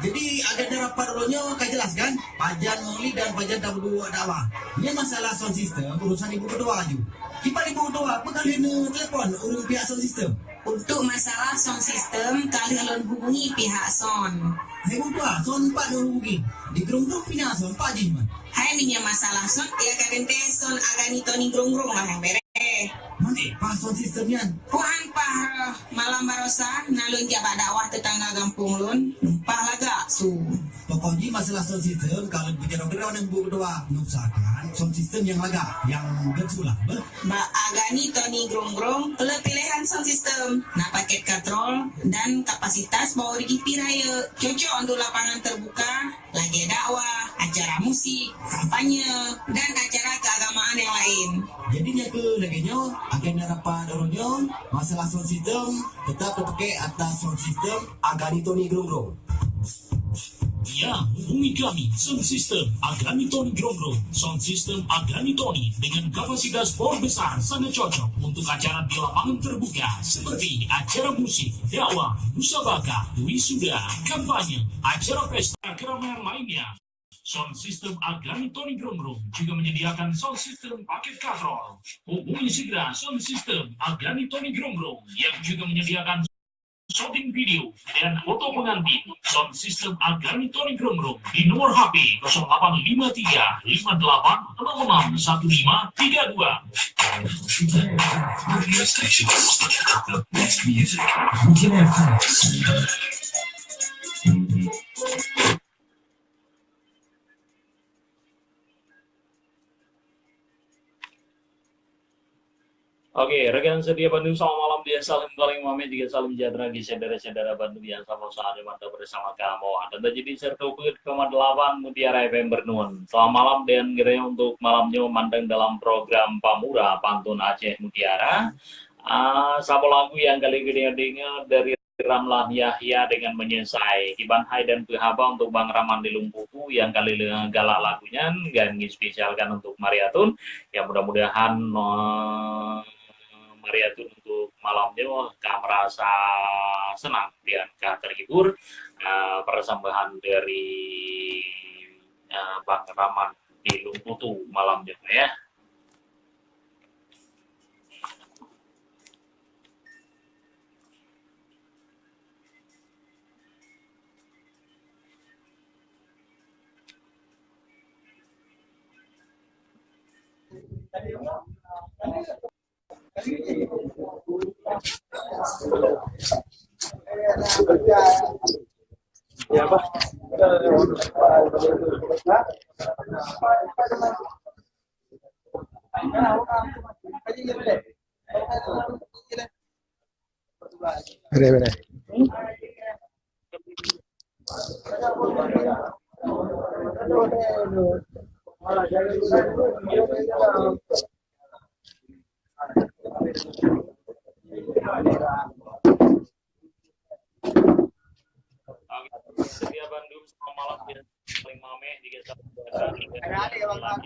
Jadi agenda rapat dulunya kau jelaskan Pajan Maulid dan Pajan Tabdu Dakwah. Ini masalah sound system urusan ibu kedua aja. Kipas ibu kedua berkali telepon urus pihak sound system. Untuk masalah sound system, kalian hubungi pihak sound. Ibu kedua sound 4 hubungi. Di gerung-gerung pindah sound 4 je man. Hai minyak masalah sound, ya kadente sound agani Tony grung-grung lah yang bere. Mana pas sound systemnya? Puan pah malam barosa nalun jabat dakwah tetangga kampung lun, numpah laga su. Pokoknya masalah sound system kalau bicara orang yang ibu kedua nusakan sound system yang laga, yang bersulah. Ba agani Tony grung-grung, pilihan sound system, nah paket katrol dan kapasitas bawa rigi piraya, cocok untuk lapangan terbuka, lagi dakwah, acara musik, kampanye, dan acara keagamaan yang lain. Jadinya ke laginya agenda rapat dorongnya masalah sound system tetap terpakai atas sound system Agani Tony Grong-Grong. Ya, hubungi kami Sound System Agani Tony Grong-Grong. Sound System Agani Tony dengan kapasitas bor besar sangat cocok untuk acara di lapangan terbuka seperti acara musik, dakwah, musabakah, wisuda, kampanye, acara pesta keramaian lainnya. Sound System Agani Tony Grong-Grong juga menyediakan sound system paket katrol. Hubungi segera Sound System Agani Tony Grong-Grong yang juga menyediakan shooting video dan foto pengantin. Sound System Agani Tony Grong-Grong di nomor HP 0853 58 66 1532. Oke, rekan setia Bandung, selamat malam. Dia salim paling mame juga salim sejahtera di saudara-saudara Bandung yang sama saat mantap bersama kamu. Dan jadi serta 1,8 Mutiara FM Bernun. Selamat malam dan kiranya untuk malamnya mandang dalam program Pamura Pantun Aceh Mutiara. Satu lagu yang kali ini dengar dari Ramlan Yahya dengan menyesai Kiban Hai dan Pehaba untuk Bang Raman di Lumpuku yang kali galak lagunya dan spesialkan untuk Mariatun yang mudah-mudahan Mariatun untuk malamnya kah merasa senang dan kah terhibur persembahan dari Bang Raman di Lumputu malamnya ya. Ya, Pak. Benar. Setia Bandung selamat malam dan paling mame di desa lagi yang untuk alam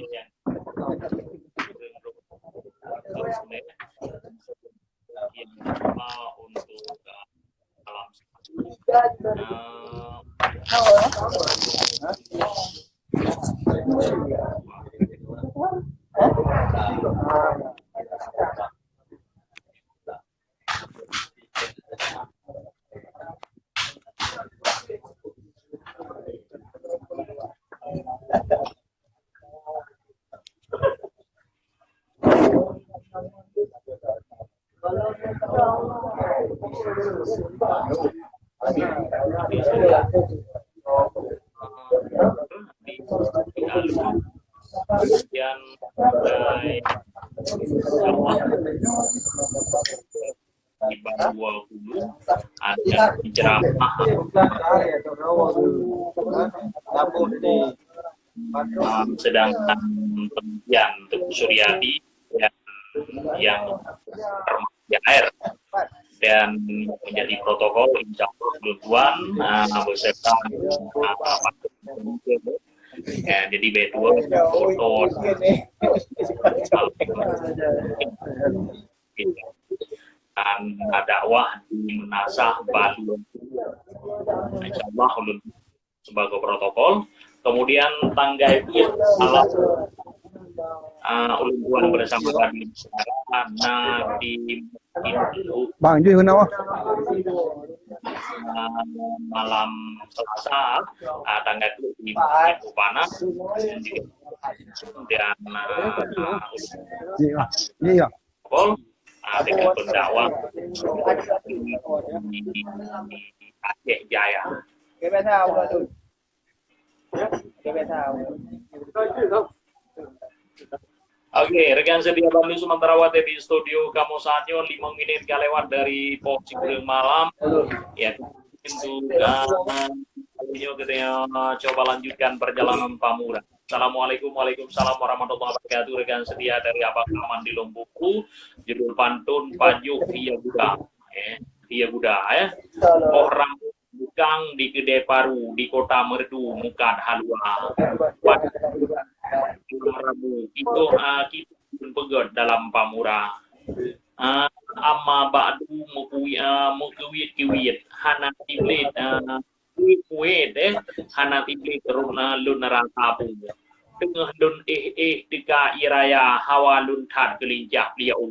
kemudian mulai di bawah 20 ada ceramah sedangkan pengajian untuk Suryadi yang termasuk air dan menjadi protokol insya Allah duluan beserta jadi B2 foto dan dakwah di Menasah Bali insya Allah sebagai protokol. Kemudian tangga itu alat ulun bersama kami di Bang Ju kenapa? Malam Selasa tangga itu di Panas dan Iya. dengan pendakwah di Aceh Jaya. Oke, rekan sedia Bandung sementara waktu di studio kamu saatnya 5 menit lewat dari posisi malam. Ya, pintu kita coba lanjutkan perjalanan Pamura. Assalamualaikum Waalaikumsalam warahmatullahi wabarakatuh. Rekan sedia dari Abang Aman di Lombokku, judul pantun Pajuk Hiya Buddha. Hiya Buddha ya. Orang Bukang di Gede Paru di Kota Merdu Mukan Halua. Rabu itu kita pegot dalam Pamura. Amma ba'du mukuwit kiwit hana tiblit kuwit hana tiblit runa lun ratabu. Tengah lun tika iraya hawa lun tat kelincah liau.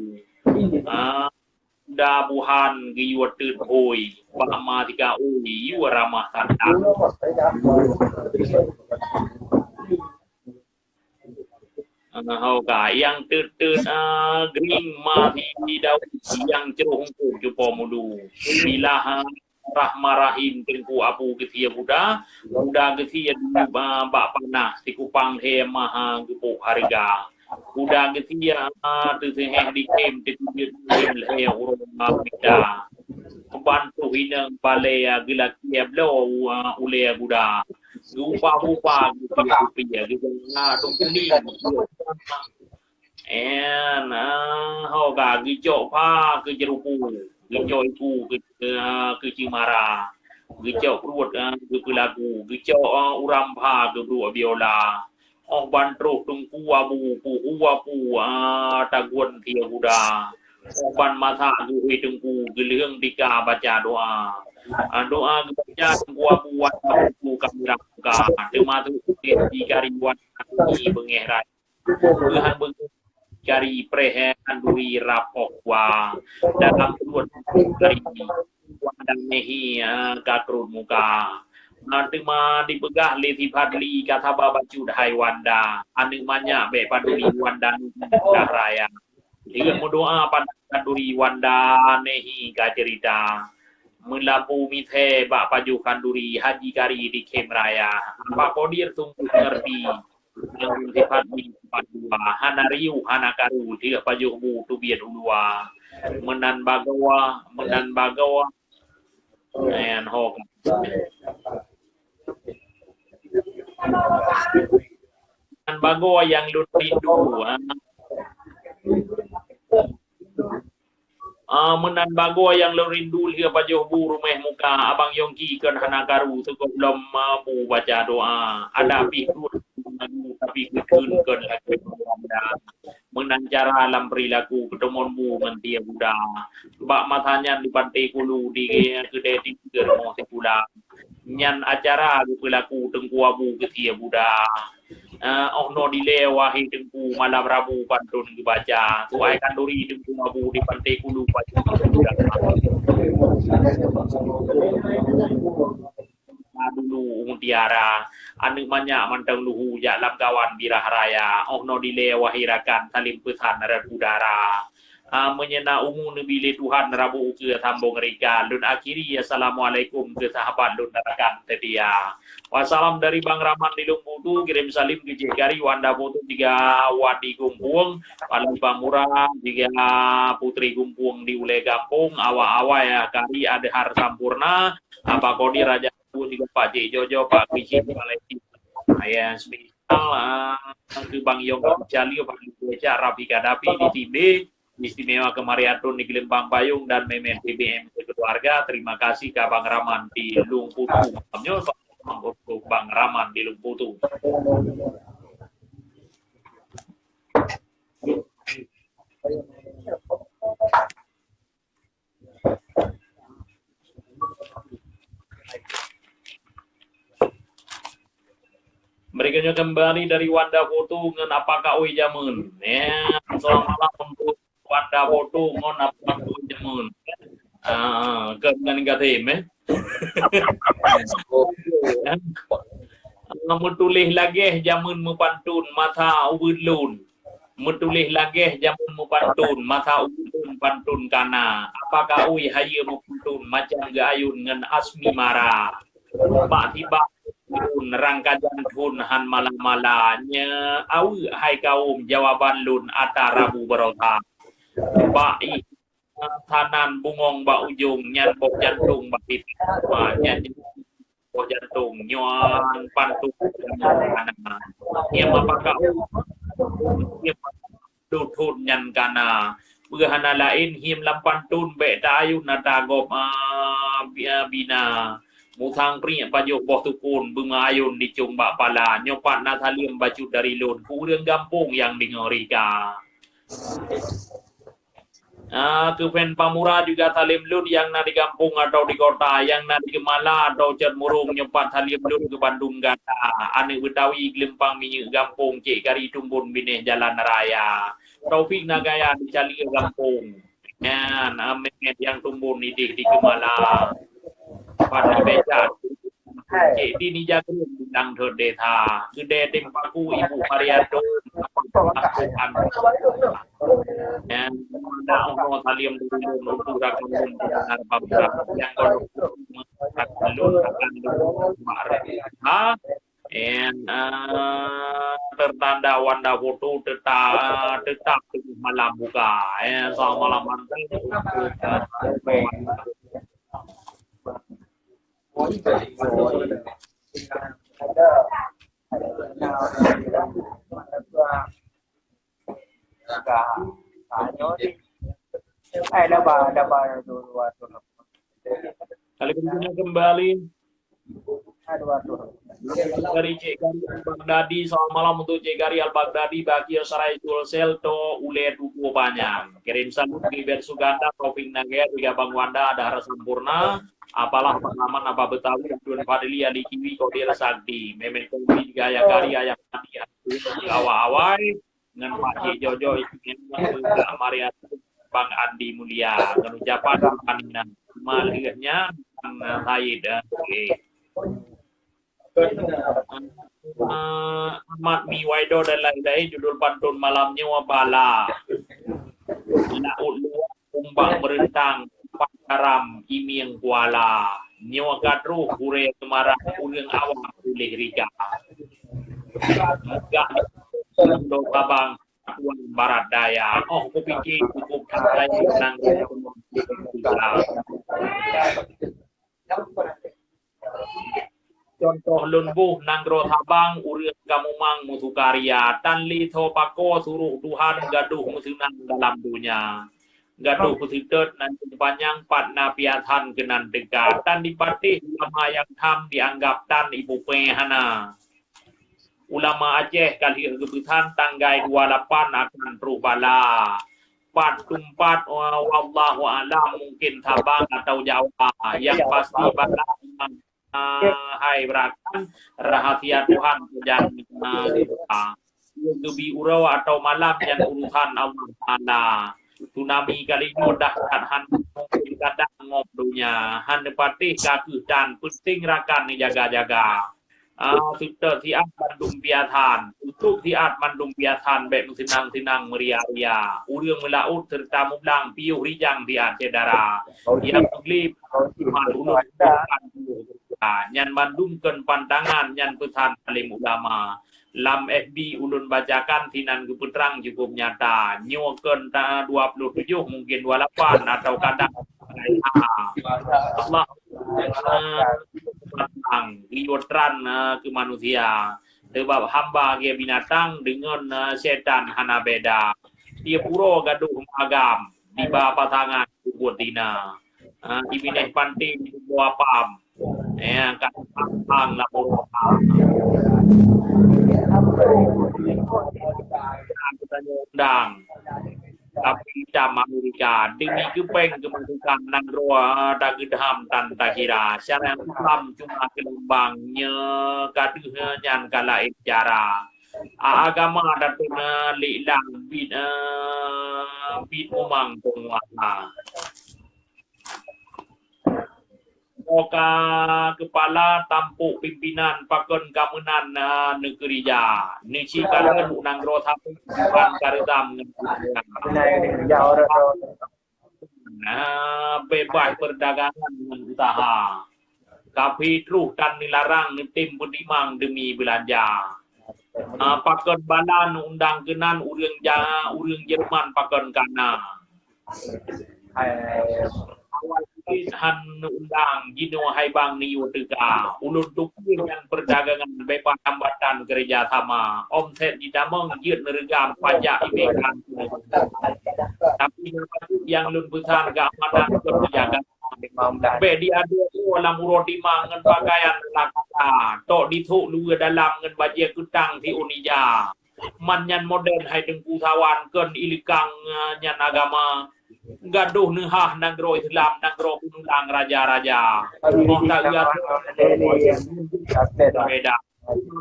Dabuhan giwat tut hoi pahma tika ui yuramah tanda. Yang tut gering mati di daun yang ceruh hungku jupo mudu. Bila rahmarahim tengku abu getia Buddha getia bak panah si kupang he maha gepuk harga. Buddha getia terheh di kem terhubir he urung bida. Membantu hinang balaya gelak dia blau ule Buddha. Rupa-rupa gitu tungkuli hoga gijok pa ke jerupu gijok iku ke cimara gijok ruot ke pelagu gijok uram pa ke bru biola bantro tungku abu pu taguan tia Buddha ban masa gue tungku geleng dika baca doa doa baca gua buat aku kamera ka termasuk di karibuan ini bengerai Tuhan cari prehan duri rapok wa dalam tuan dari dan nehi kakrun muka nanti mah dipegah leti padli kata babacu dahai wanda anu banyak be paduli wanda dah raya dia berdoa pada duri wanda nehi ka cerita melabu mithe bak paju kanduri haji kari di kem raya apa kodir tunggu ngerti yang sifat di padua hanariu hanakaru dia paju bu tu biar ulua menan bagawa and hok menan bagawa yang lu rindu menan bago yang lo rindu dia pajoh bu rumah muka abang Yongki kan hanakaru cukup belum mampu baca doa ada pikir tapi kekun kan lagi menan cara alam perilaku ketemuan bu mentia Buddha bak matanya di pantai kulu di kedai tiga mau sekula nyan acara perilaku tengku abu ketia Buddha no dilewahi tengku malam Rabu pantun dibaca tuai kanduri tengku abu di pantai kulu baca dulu mutiara anu banyak mantang luhu ya lam kawan birah raya no dilewahi rakan salim pesan red udara menyena ungu nebile Tuhan Rabu ke tambung rika. Lun akhiri assalamualaikum ke sahabat lun narakan tedia. Wassalam dari Bang Rahman di Lumputu, kirim salim ke Jekari Wanda Foto 3 Wadi Gumpung, Paling Pamura 3 Putri Gumpung di Ule Gampung, Awa-awa ya kari Adhar Sampurna, apa kodi Raja Abu 3 Pak Cik Jojo, Pak Kicin, Malaysia. Ya, spesial ke Bang Yong Jalio, Pak Lucia, Rafi Kadapi di Tibe, istimewa ke Mariatun di Gelembang Payung dan Memen BBM keluarga. Terima kasih ke Bang Rahman di Lumputu. Untuk Bang Rahman di Lumputu. Berikutnya kembali dari Wanda Foto ngen apakah oi jamun. Ya, selamat malam untuk Wanda Foto ngon apakah oi jamun. Dengan gatem Metulih lagi jamun mupantun mata ubulun. Metulih lagi jamun mupantun mata ubulun pantun kana. Apakah ui haya mupantun macam gayun ngan asmi mara. Pak tiba rangka jantun han malam-malanya. Awi hai kaum jawaban lun ata Rabu berota. Pak tanan bungong ba ujung nyan bok jantung ba pipa nyan bok jantung nyuan pantung kana ia mapaka ia tutun nyan kana behana lain him lampantun be tayun nata gop bina mutang pri pajok boh tukun bunga ayun di cung ba pala nyopat natalium baju dari lun kurang gampung yang dingorika. Kepen Pamura juga talim lun yang na di kampung atau di kota, yang na di Gemala atau Cermurung nyopat talim lun ke Bandung Gata, ane Betawi Gelempang minyak kampung cek kari tumbun bineh jalan raya, Taufik Nagaya di Cali kampung, yang yang tumbun di Gemala, pada beca cek di Nijagrun bintang terdeta, gede tempaku Ibu Mariato, yang mana orang taliam dulu untuk rakyat yang kalau akan and tertanda Wanda Foto tetap malam buka selamat malam kali kedua kembali dari Cik Gari Al-Baghdadi. Selamat malam untuk Cik Gari Al-Baghdadi, Bagio Sarai Tulsel to Ule Duku Panjang. Kirim salam di Bersuganda, Taufik Nagaya, juga Bang Wanda, ada harus sempurna. Apalah pengalaman apa Betawi, Abdul Fadli, Ali Kiwi, Kodir Sakti. Memen Komi, Gaya Karya, yang tadi awal-awal. Dengan Pak Cik Jojo, Mbak Maria, Bang Andi Mulia. Dan ucapan Anina. Malihnya, Said. Ahmad Miwaido dan lain-lain judul pantun malamnya wabala laut luar kumbang merentang pakaram imiang kuala nyawa gadruh ure kemarah ulang awang boleh rika megah do babang tuan barat daya kupikir cukup tandai nang contoh lunbuh nanggro tabang urang gamumang mutu karya tan li pako suruh Tuhan gaduh musinang dalam dunia gaduh kusitet nanti panjang patna piatan kenan dekat tan dipatih ulama yang tham dianggap tan ibu pehana ulama Aceh kali kebutuhan tanggai 28 akan rubala 4 wallahu alam mungkin tabang atau Jawa yang pasti bala hai berakan rahasia Tuhan jangan lebih urau atau malam yang urusan Allah Taala tsunami kali ini dahsyat han mungkin kadang ngobdunya han patih kaku dan pusing rakan jaga-jaga Sudah tiap Bandung piatan untuk tiap Bandung piatan baik senang-senang meriah-riah urang melaut serta mublang piuh rijang tiap cedara yang beli ulun nyan bandungkeun pandangan nyan pesan alim ulama lam FB ulun bacakan tinan keputrang cukup nyata nyokeun 27 mungkin 28 atau kadang Allah liwatran ke manusia sebab hamba ke binatang dengan setan hana beda dia puro gaduh agam di bawah pasangan kubur tina ibineh panting di bawah pam kan pang lapor tanya undang tapi jam Amerika demi kepeng kementukan nan roa dagedham tan takira syariat Islam cuma kelembangnya kaduh nyan kala cara agama datuna lilang bid umang penguasa Moka kepala tampuk pimpinan pakon keamanan negeri ja. Nisi kalangan unang rota pan karedam bebas perdagangan dengan usaha. Kapi truh dan dilarang tim pendimang demi belanja. Pakon balan undang kenan urang Jerman pakon kana. Han undang gino hai bang ni utega ulun dukung yang perdagangan bebas hambatan kerjasama omset ditamong jiut neregam pajak imekan tapi yang lun besar keamanan perdagangan be diadu dalam urodi mangan pakaian lakata tok dithuk lu dalam ngan bajia kutang ti unija man nyan modern hai dengku tawan keun ilikang nyan agama gaduh nehah nagro Islam nagro undang raja-raja mau tak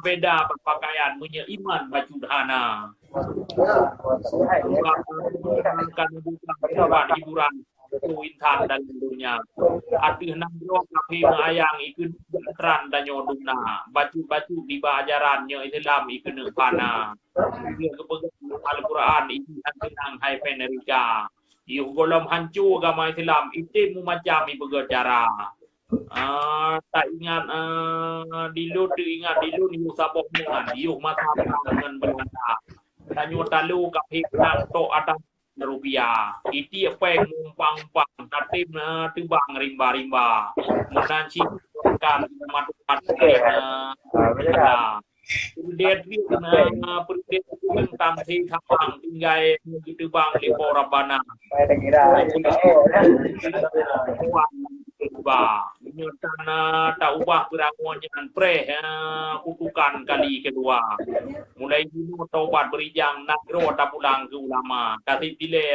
beda pakaian punya iman baju dahana kan bukan hiburan intan dan dunia atuh nagro kafe ayang ikut tran dan nyoduna baju di ajarannya Islam ikut kana dia kepegang Al-Quran itu tenang hai Amerika Yuh golom hancur agama Islam itu macam ibu cara tak ingat dilut yuh sabok dengan yuh masa dengan Belanda tanyo talu kapik nang tok atas rupiah itu apa yang mumpang tatim tibang rimba menanci kan matukan dia pergi tamsi kapang tinggai begitu bang lipo rabana nyotana tak ubah beranguannya pre kutukan kali kedua mulai dulu taubat berijang nagro tak pulang ke ulama kasih pilih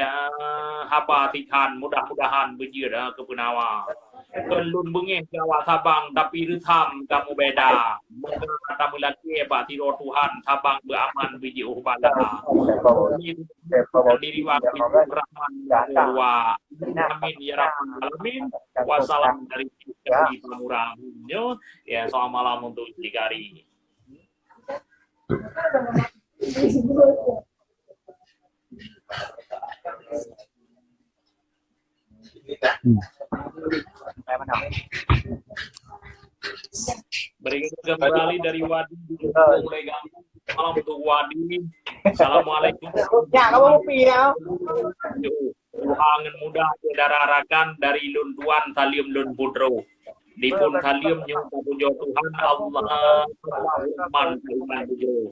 haba tikan mudah-mudahan berjir ke penawa kelun bengih Jawa Sabang tapi ritham kamu beda kata melaki Pak Tiro Tuhan Sabang beraman biji ubala diri waktu Rahman wa amin ya rabbal alamin wassalam dari Pamurangnya ya selamat malam untuk Jikari. Berikut kembali dari Wadi mulai ganggu malam untuk Wadi. Assalamualaikum. Ya, kamu piau. Tuhangan mudah dararakan dari Lun Tuan Salim Lun Putro. Dipun Salim nyuta pujo Tuhan Allah man pujo.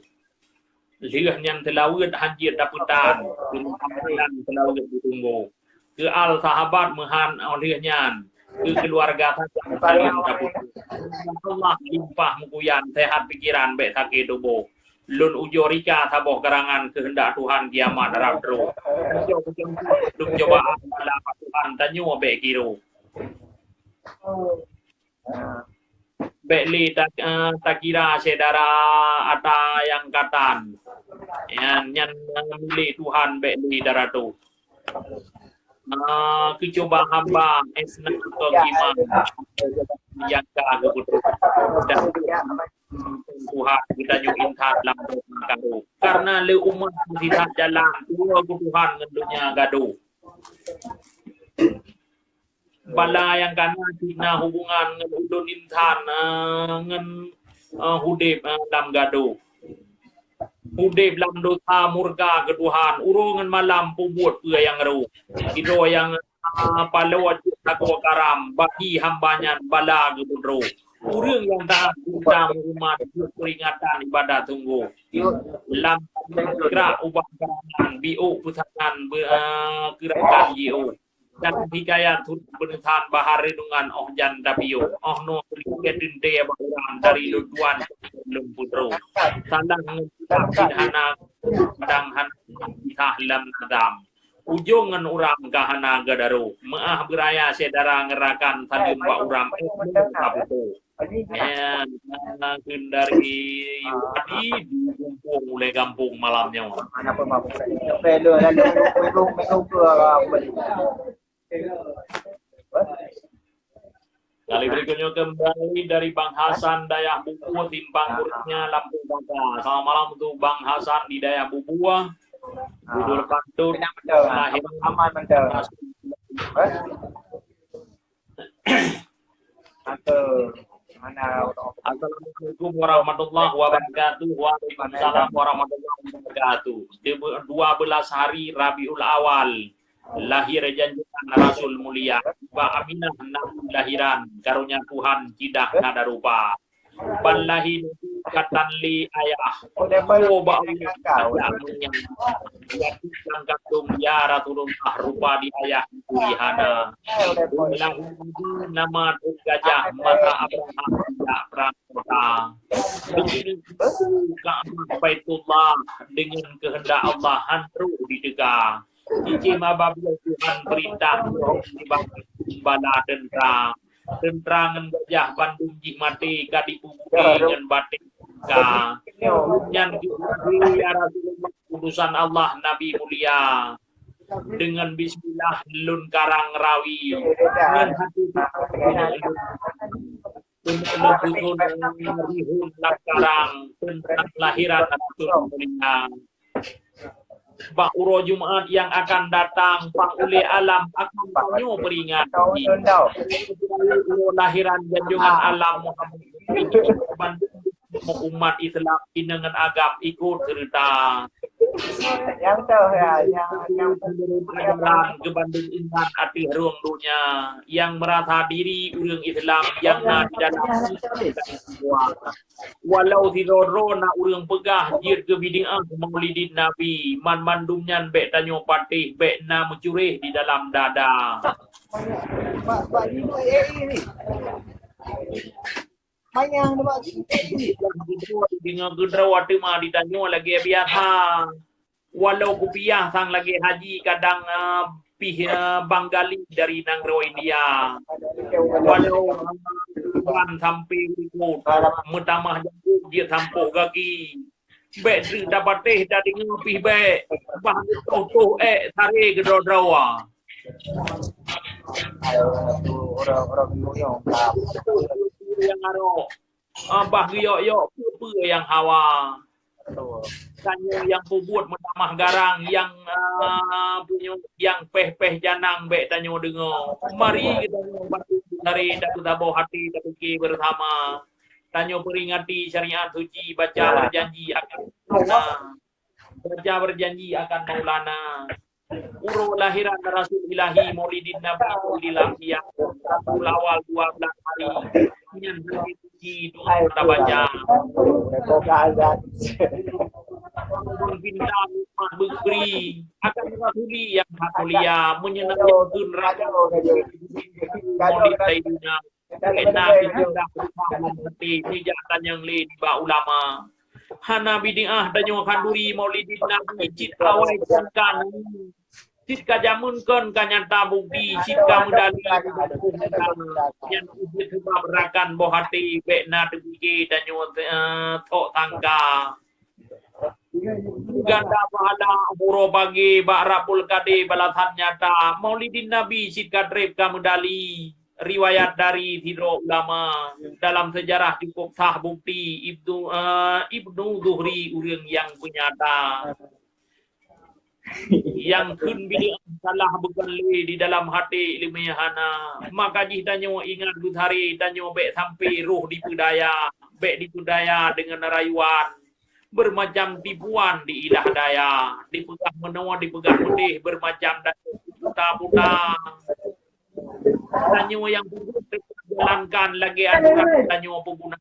Lihat yang telawet hajir daputan, kemudian telawet ditunggu. Ke al sahabat mehan olehnya ke keluarga saling daputan. Allah limpah mukuyan sehat pikiran baik sakit tubuh. Lun ujorika saboh gerangan kehendak Tuhan kiamat rabro. Dum cobaan dalam Tuhan tanyo baik kiro. Beli tak kira saudara ada yang katan yang milik Tuhan beli daratu kecoba hamba esna ke iman yang kebutuhan dan Tuhan kita nyu intan dalam gaduh karena le umat kita jalan dua Tuhan ngendunya gaduh bala yang kana tina hubungan ngen udun intan ngen hudib dalam gaduh hudib dalam dosa murka ke Tuhan urungan malam pubut pua yang ru itu yang palawat takwa karam bagi hambanya bala ke budro urang yang tak kita rumah peringatan ibadat tunggu lam gerak ubah karangan bio putangan gerakan yo dan hikayat benetan bahar renungan jan dabio no kedin de orang dari luduan belum putro sandang hana padang hana lam nadam ujungan orang kahana gadaro maah beraya sedara ngerakan tadi mbak orang kabuto dari Yudi di Kampung mulai kampung malamnya. Kali berikutnya kembali dari Bang Hasan Dayak Bubua timpang kurnya Lampung Baga. Selamat malam untuk Bang Hasan di Dayak Bubua. Budul Pantun lahir aman mental. Assalamualaikum warahmatullahi wabarakatuh. Waalaikumsalam warahmatullahi wabarakatuh. 12 hari Rabiul Awal lahir janjian Rasul mulia Ba Aminah nabi lahiran karunia Tuhan cidah nada rupa pan lahir katan li ayah oh ba yang kandung ya Rasulullah rupa di ayah kulihana nama gajah mata Abraham tidak pernah begini Baitullah dengan kehendak Allah hantru didega Ijima babil Tuhan perintah bala tentrangan gajah Bandung jih mati kadi pubuki dengan batik ka nyan ya Rasulullah utusan Allah Nabi mulia dengan bismillah lun karang rawi dengan hati rihun karang tentang lahiran Rasul mulia Pak Uro Jumat yang akan datang Pak Uli Alam akan banyak peringati lahiran janjungan alam Muhammad umat Islam dengan agam ikut cerita yang tahu ya yang ke Bandung Intan ati ruang dunia yang merasa diri urang Islam yang di dalam walau tidoro na urang pegah jir ke bid'ah maulidin Nabi man mandumnyan bek tanyo patih bek na mencurih di dalam dada Mayang nama dengan gedrawati mah ditanyo lagi biasa walau kupiah sang lagi haji kadang Banggali dari Nanggro India walau kan sampai ikut mutamah jauh dia sampo kaki bek dapat teh dari ngopi bek bah tuh sare gedodrawa yang aro bah yo yang hawa kanyo yang pubut menamah garang yang punya yang peh janang bek tanyo dengo mari kita bantu dari datu tabo hati datu ki bersama tanyo peringati syariat suci baca berjanji akan Maulana Uro lahiran Rasul Ilahi Maulidin Nabi Maulidin yang awal 12 hari yang suci doa kita baca bintang beri akan Rasuli yang mulia menyenangkan raja Maulid Sayyidina Nabi sudah mengerti pijatan yang lain ba ulama hana bid'ah danyo kanduri Maulidin Nabi cit awai kan cit kajamunkeun kanyata bukti cit kamudali yang ubit sebab rakan bohati bekna tebike danyo tok tangka ganda pahala muro bagi ba'rapul kade balasan nyata Maulidin Nabi cit kadrep kamudali riwayat dari tiga ulama dalam sejarah cukup sah bukti Ibnu Zuhri urang yang penyata yang kun bila salah bergele di dalam hati limihana maka jih tanyo ingat buthari tanyo bek sampai roh dipudaya dengan rayuan bermacam tipuan di ilah daya dipegah menua dipegah medih bermacam dan puta-puta tanyo yang buruk jalankan lagi aturan tanyo pengguna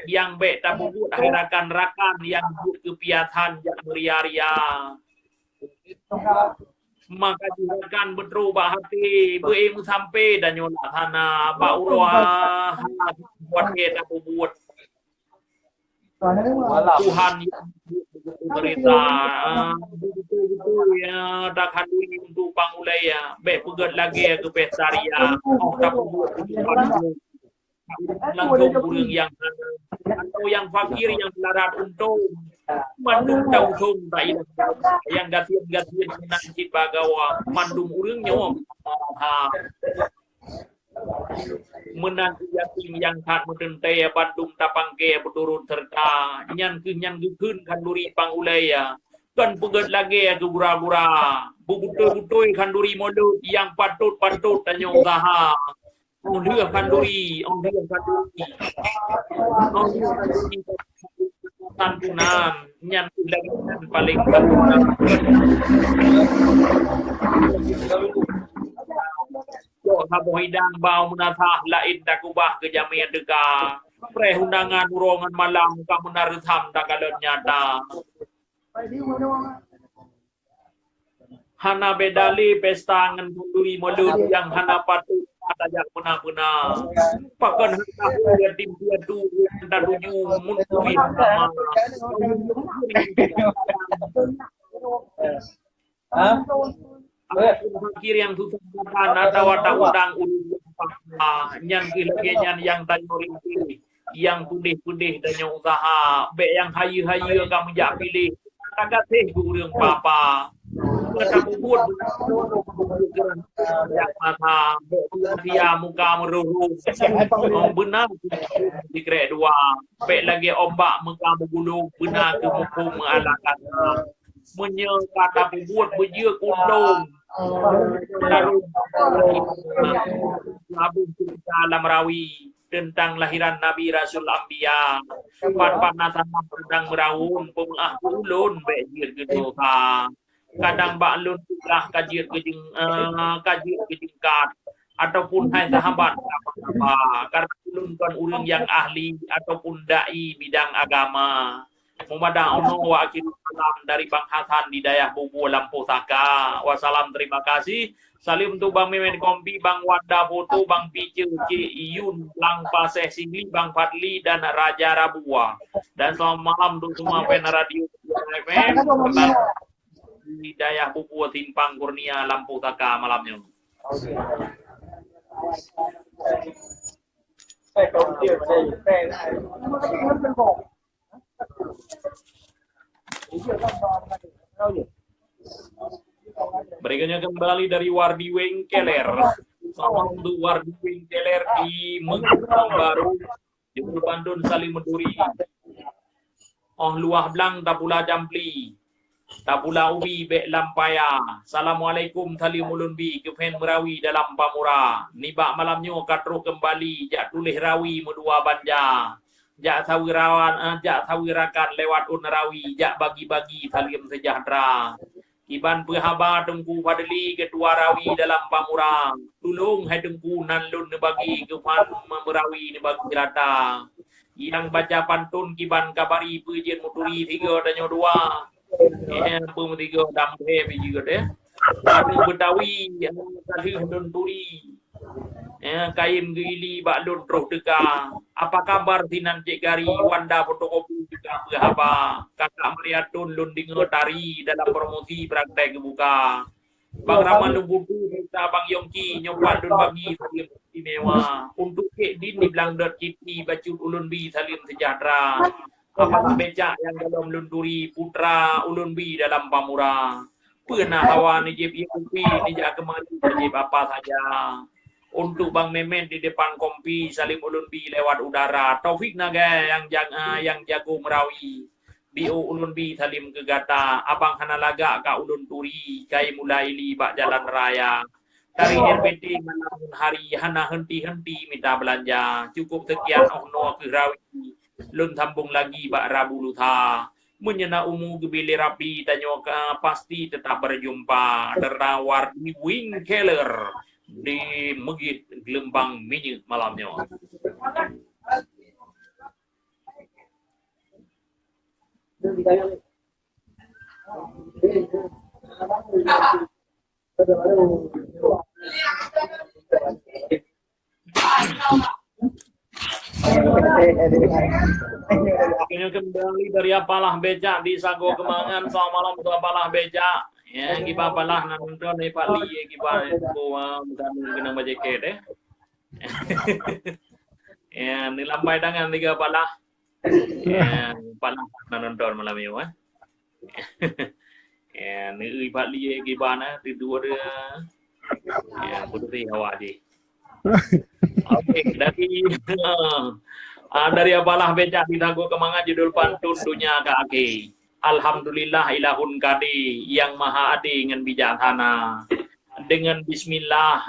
yang bek tak buruk akhirakan rakan yang buruk kepiatan jak meria-ria maka jurakan berubah hati berilmu sampai dan nyolah sana bauroha buat kita buat Tuhan yang berita betul-betul ya tak handui untuk pangulai ya baik pegat lagi ke pesaria tak buat langsung burung yang atau yang fakir yang melarat untuk mandum daun yang gatian menangkit bagawa mandum urangnya menanti yakin yang tak menentai Bandung tapangke berturut serta nyan keun kanduri pangulaya kan pegat lagi ke gura-gura bubutoy kanduri modut yang patut tanya usaha dia kanduri santunan nyan lagi paling santunan yo habo hidang bau menatah lain tak ubah ke jamian deka prehundangan urongan malam kamu naritham tak kalon nyata hana bedali pesta ngan kanduri modut yang hana patut tajak pena-pena pakan dia dia tu dan ruju muntui fakir yang susah makan atau undang yang gilagenya yang tanyoring yang pudih-pudih dan yang usaha be yang hayu-hayu kamu jak pilih agak teh gurung papa kita buat yang mata dia muka meruruh benar di krek dua be lagi ombak muka bergulung benar ke muka mengalahkan menyekata buat berjia kundung lalu Abu cerita alam rawi tentang lahiran Nabi Rasul Ambiya pan-panasan tentang merawun pemengah ulun bejir gitu kadang baklun lah kajir kejingkat ataupun hai sahabat apa karena ulun kan ulun yang ahli ataupun dai bidang agama Mumadah ono wa akhirul salam dari Bang Hasan di Dayah Bubu Lampu Saka. Wassalam, terima kasih. Salim untuk Bang Memen Kompi, Bang Wanda Foto, Bang Pice, Iyun, Lang Paseh Singli, Bang Fadli, dan Raja Rabua. Dan selamat malam untuk semua fan radio FM di Dayah Bubu Timpang Kurnia Lampu Saka malamnya. Berikutnya kembali dari Wardi Wengkeler. Selamat untuk Wardi Wengkeler di Menggong Baru di Bandun Saling Meduri. Oh luah blang tapula jampli. Tapula ubi be lampaya. Assalamualaikum tali mulunbi kefen merawi dalam pamura. Nibak malamnya katro kembali jak tulih rawi medua banja. Jak sawirakan lewat unrawi, jak bagi-bagi salim sejahtera. Iban pehaba dengku padeli ketua rawi dalam pamurang. Tulung hai dengku nan lun bagi kepan merawi ni bagi rata. Yang baca pantun kiban kabari pejin muturi 3 dan 2. Pemutiga dampe juga deh. Ada Betawi yang tadi dun turi. Kaim gili baklun roh deka. Apa kabar sinan Cik Gari Wanda fotokopi juga berhaba. Kakak Mariatun lundinga tari dalam promosi praktek buka. Bang Rahman Lumbutu kita Bang Yongki nyoba dun bagi salim istimewa. Untuk Kek Din di Blangdot Citi Bacun Ulun Bi salim sejahtera. Apakah becak yang dalam lunduri putra Ulun Bi dalam Pamura. Pernah hawa nijib Yongki nijak kemari nijib apa saja. untuk Bang Memen di depan kompi Salim ulun bi lewat udara. Taufik naga yang jago merawi. Bio ulun bi Salim ke gata. Abang hana laga ka ulun turi kai mulai li bak jalan raya. Dari RPT malam hari hana henti-henti minta belanja. Cukup sekian okno ke rawi. Lun sambung lagi bak Rabu lusa. Menyena umu gebili rapi tanyo pasti tetap berjumpa. Derawar di Wing Keller di Megit Gelembang Minyak malamnya. Akhirnya kembali dari apalah becak di Sago Kemangan. Selamat malam untuk apalah becak. Ya, kita apalah nonton ni Pak Li kita bukan kena bajaket ya, ni lambai tangan tiga apalah. Ya, apalah nonton malam ni ya, ni Pak Li kita tidur dia. Ya, putri awak je. Okey, dari apalah becak di Sago Kemangan judul pantun dunia kaki. Alhamdulillah ilahun kadi yang maha adi dengan bijaksana. Dengan bismillah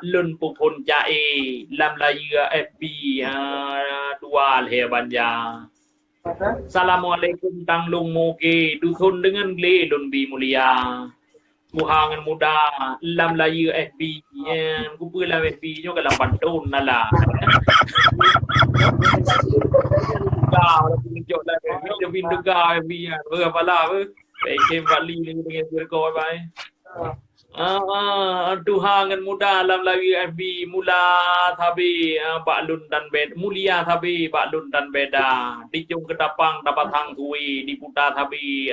lun pupun jae lam laya FB dual he banja. Assalamualaikum tang lung moge dusun dengan gle lun bi mulia. Kuhangan muda lam laya FB kupu lam FB nyo kalam pantun nala. Kau lagi tunjuk lah dia pintu kau biar berapa baik Bali ni dengan berkau baik Tuhan muda alam lagi FB mula thabi baklun dan bed mulia thabi baklun dan beda dicung kedapang dapat hang kui diputar thabi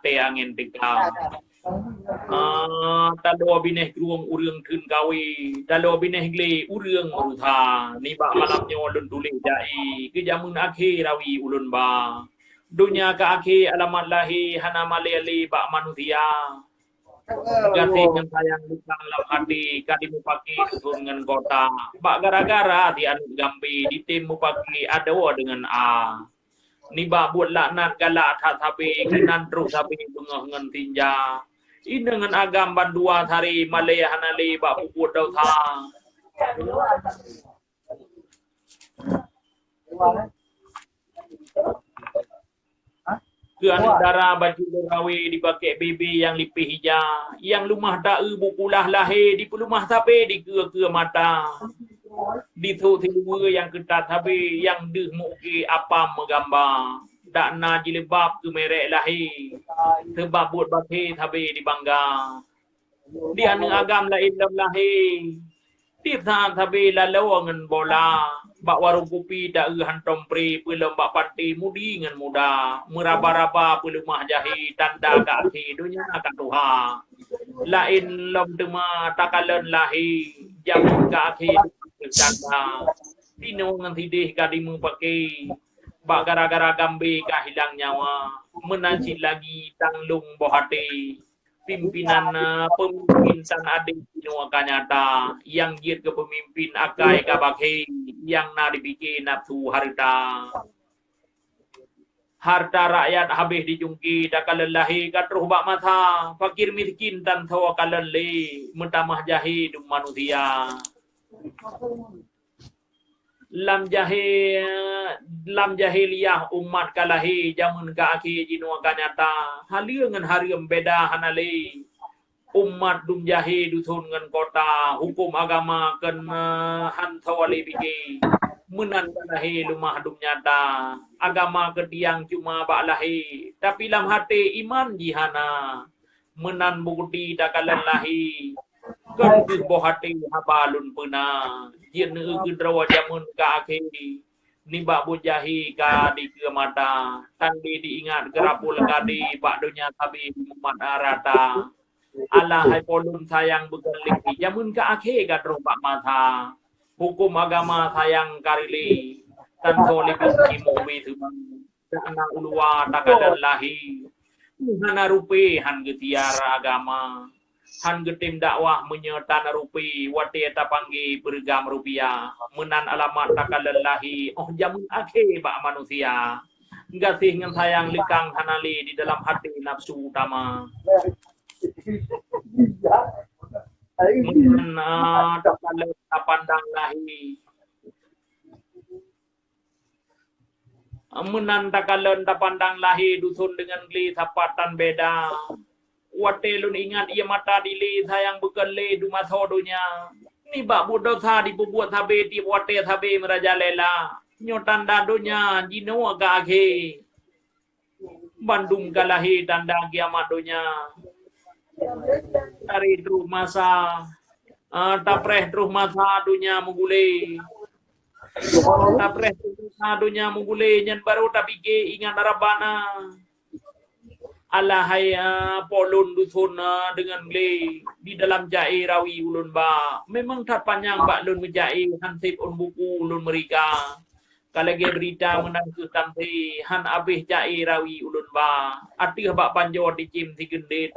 te angin tika talo bineh gruang urang thun kawi talo bineh gle urang urutha ni bak malamnya ulun tulis jai ke jamun akhir rawi ulun ba dunia ka akhir alamat lahi hana maleli bak manusia gati yang sayang bukang lam hati kadimu pagi turun dengan kota bak gara-gara di anu gambi di tim pagi ada dengan a ni bak buat laknat galak tak tapi kinan terus tapi bengah dengan tinja ini dengan agam bandua hari Malaya hanali bak puput dau tha. Ke antara baju rawi dipakai BB yang lipih hijau, yang lumah tak bukulah lahir di pelumah tapi di ke mata. Di tu tiba yang ketat tapi yang deh muki apa menggambar. Tak na jilbab ke merek lahir sebab buat bakit habis dibangga dia nang agam lain dalam lahir tip saat habis lalu ngan bola bak warung kopi dak hantom pri pelom bak parti mudi ngan muda meraba-raba pelumah jahi tanda ka akhir dunia akan tuha lain lom tema takalan lahir jam ka akhir tanda dino ngan tidih kadimu pakai bak gara-gara gambe kah hilang nyawa menanci lagi tanglung bohate pimpinan pemimpin san adik dino kanyata yang giat ke pemimpin akai kabake yang na dibikin nafsu harta rakyat habis dijungki dakalan lahi katruh bak mata fakir miskin tan thawa kalan le mentamah jahi dum manusia lam jahiliyah umat kalahi jamun ka akhir jinua kanyata halia ngan hariam beda hanale umat dum jahi dusun ngan kota hukum agama ken hantawali bigi menan kalahi lumah dum nyata agama kediang cuma bak lahi tapi lam hati iman jihana menan bukti dakalan lahi kan boh hati habalun pena yen gedrawa jamun ka akhir ni bak bujahi ka di ke mata tandi diingat gerapul kadi bak dunia tabi umat arata Allah hai polun sayang begelik jamun ka akhir ka bak mata hukum agama sayang karili tan solih kimomi tumang dana ulwa takadan lahi hana rupe han getiara agama Han getim dakwah menyetan rupi wati ta panggi bergam rupiah menan alamat takalellahi jamun akhir bak manusia gasih ngan sayang lekang hanali di dalam hati nafsu utama menan takale pandang lahi menan takalen ta pandang lahi dusun dengan geli sapatan beda wate lun ingat ia mata dili sayang bekele du maso dunya ni bak bodoh sa dibuat sabe ti wate sabe merajalela nyotan dadunya jino aga age Bandung kalahi tanda kiamat dunya dari truh masa tapreh truh masa dunya mugule tapreh truh masa dunya mugule nyen baru tapi ke ingat arabana Alahai polun dusun dengan le di dalam jai rawi ulun ba memang tak panjang bak lun menjai hansip on buku ulun mereka kalau ge berita menang tu sampai han abih jai rawi ulun ba atih bak panjo dicim si gendit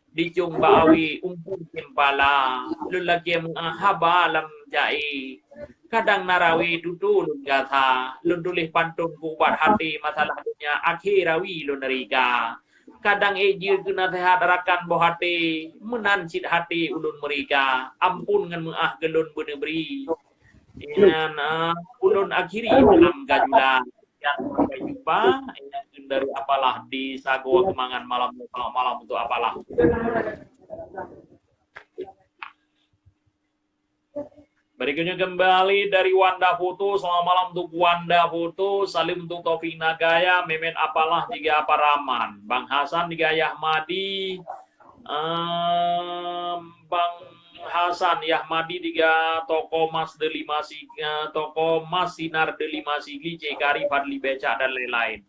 dicung ba awi umpun kempala lun lagi haba lam jai kadang narawi tutu lun gasa lun tulis pantun kubat hati masalah dunia akhir rawi lun mereka kadang ejir guna sehat rakan bohate menan cit hati ulun mereka ampun ngan meah gelun benebri dengan ulun akhiri dalam gajulan yang sampai jumpa yang dari apalah di sago kemangan malam untuk apalah berikutnya kembali dari Wanda Foto. Selamat malam untuk Wanda Foto. Salim untuk Taufik Nagaya. Memen apalah tiga Paraman. Bang Hasan tiga Yahmadi. Bang Hasan Yahmadi tiga Toko Mas Delima Toko Mas Sinar Delima Sigli Cekari Fadli Beca dan lain-lain.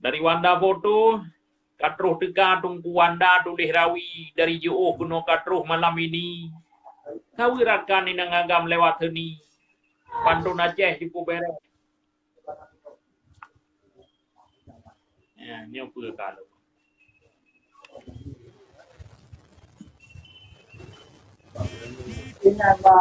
Dari Wanda Foto, katruh teka tungku Wanda tulih rawi dari jauh kuno katruh malam ini. Kawirakan ini ngagam lewat heni. Pantun Aceh cukup beres. Ya, ini apa kalau? Ini apa?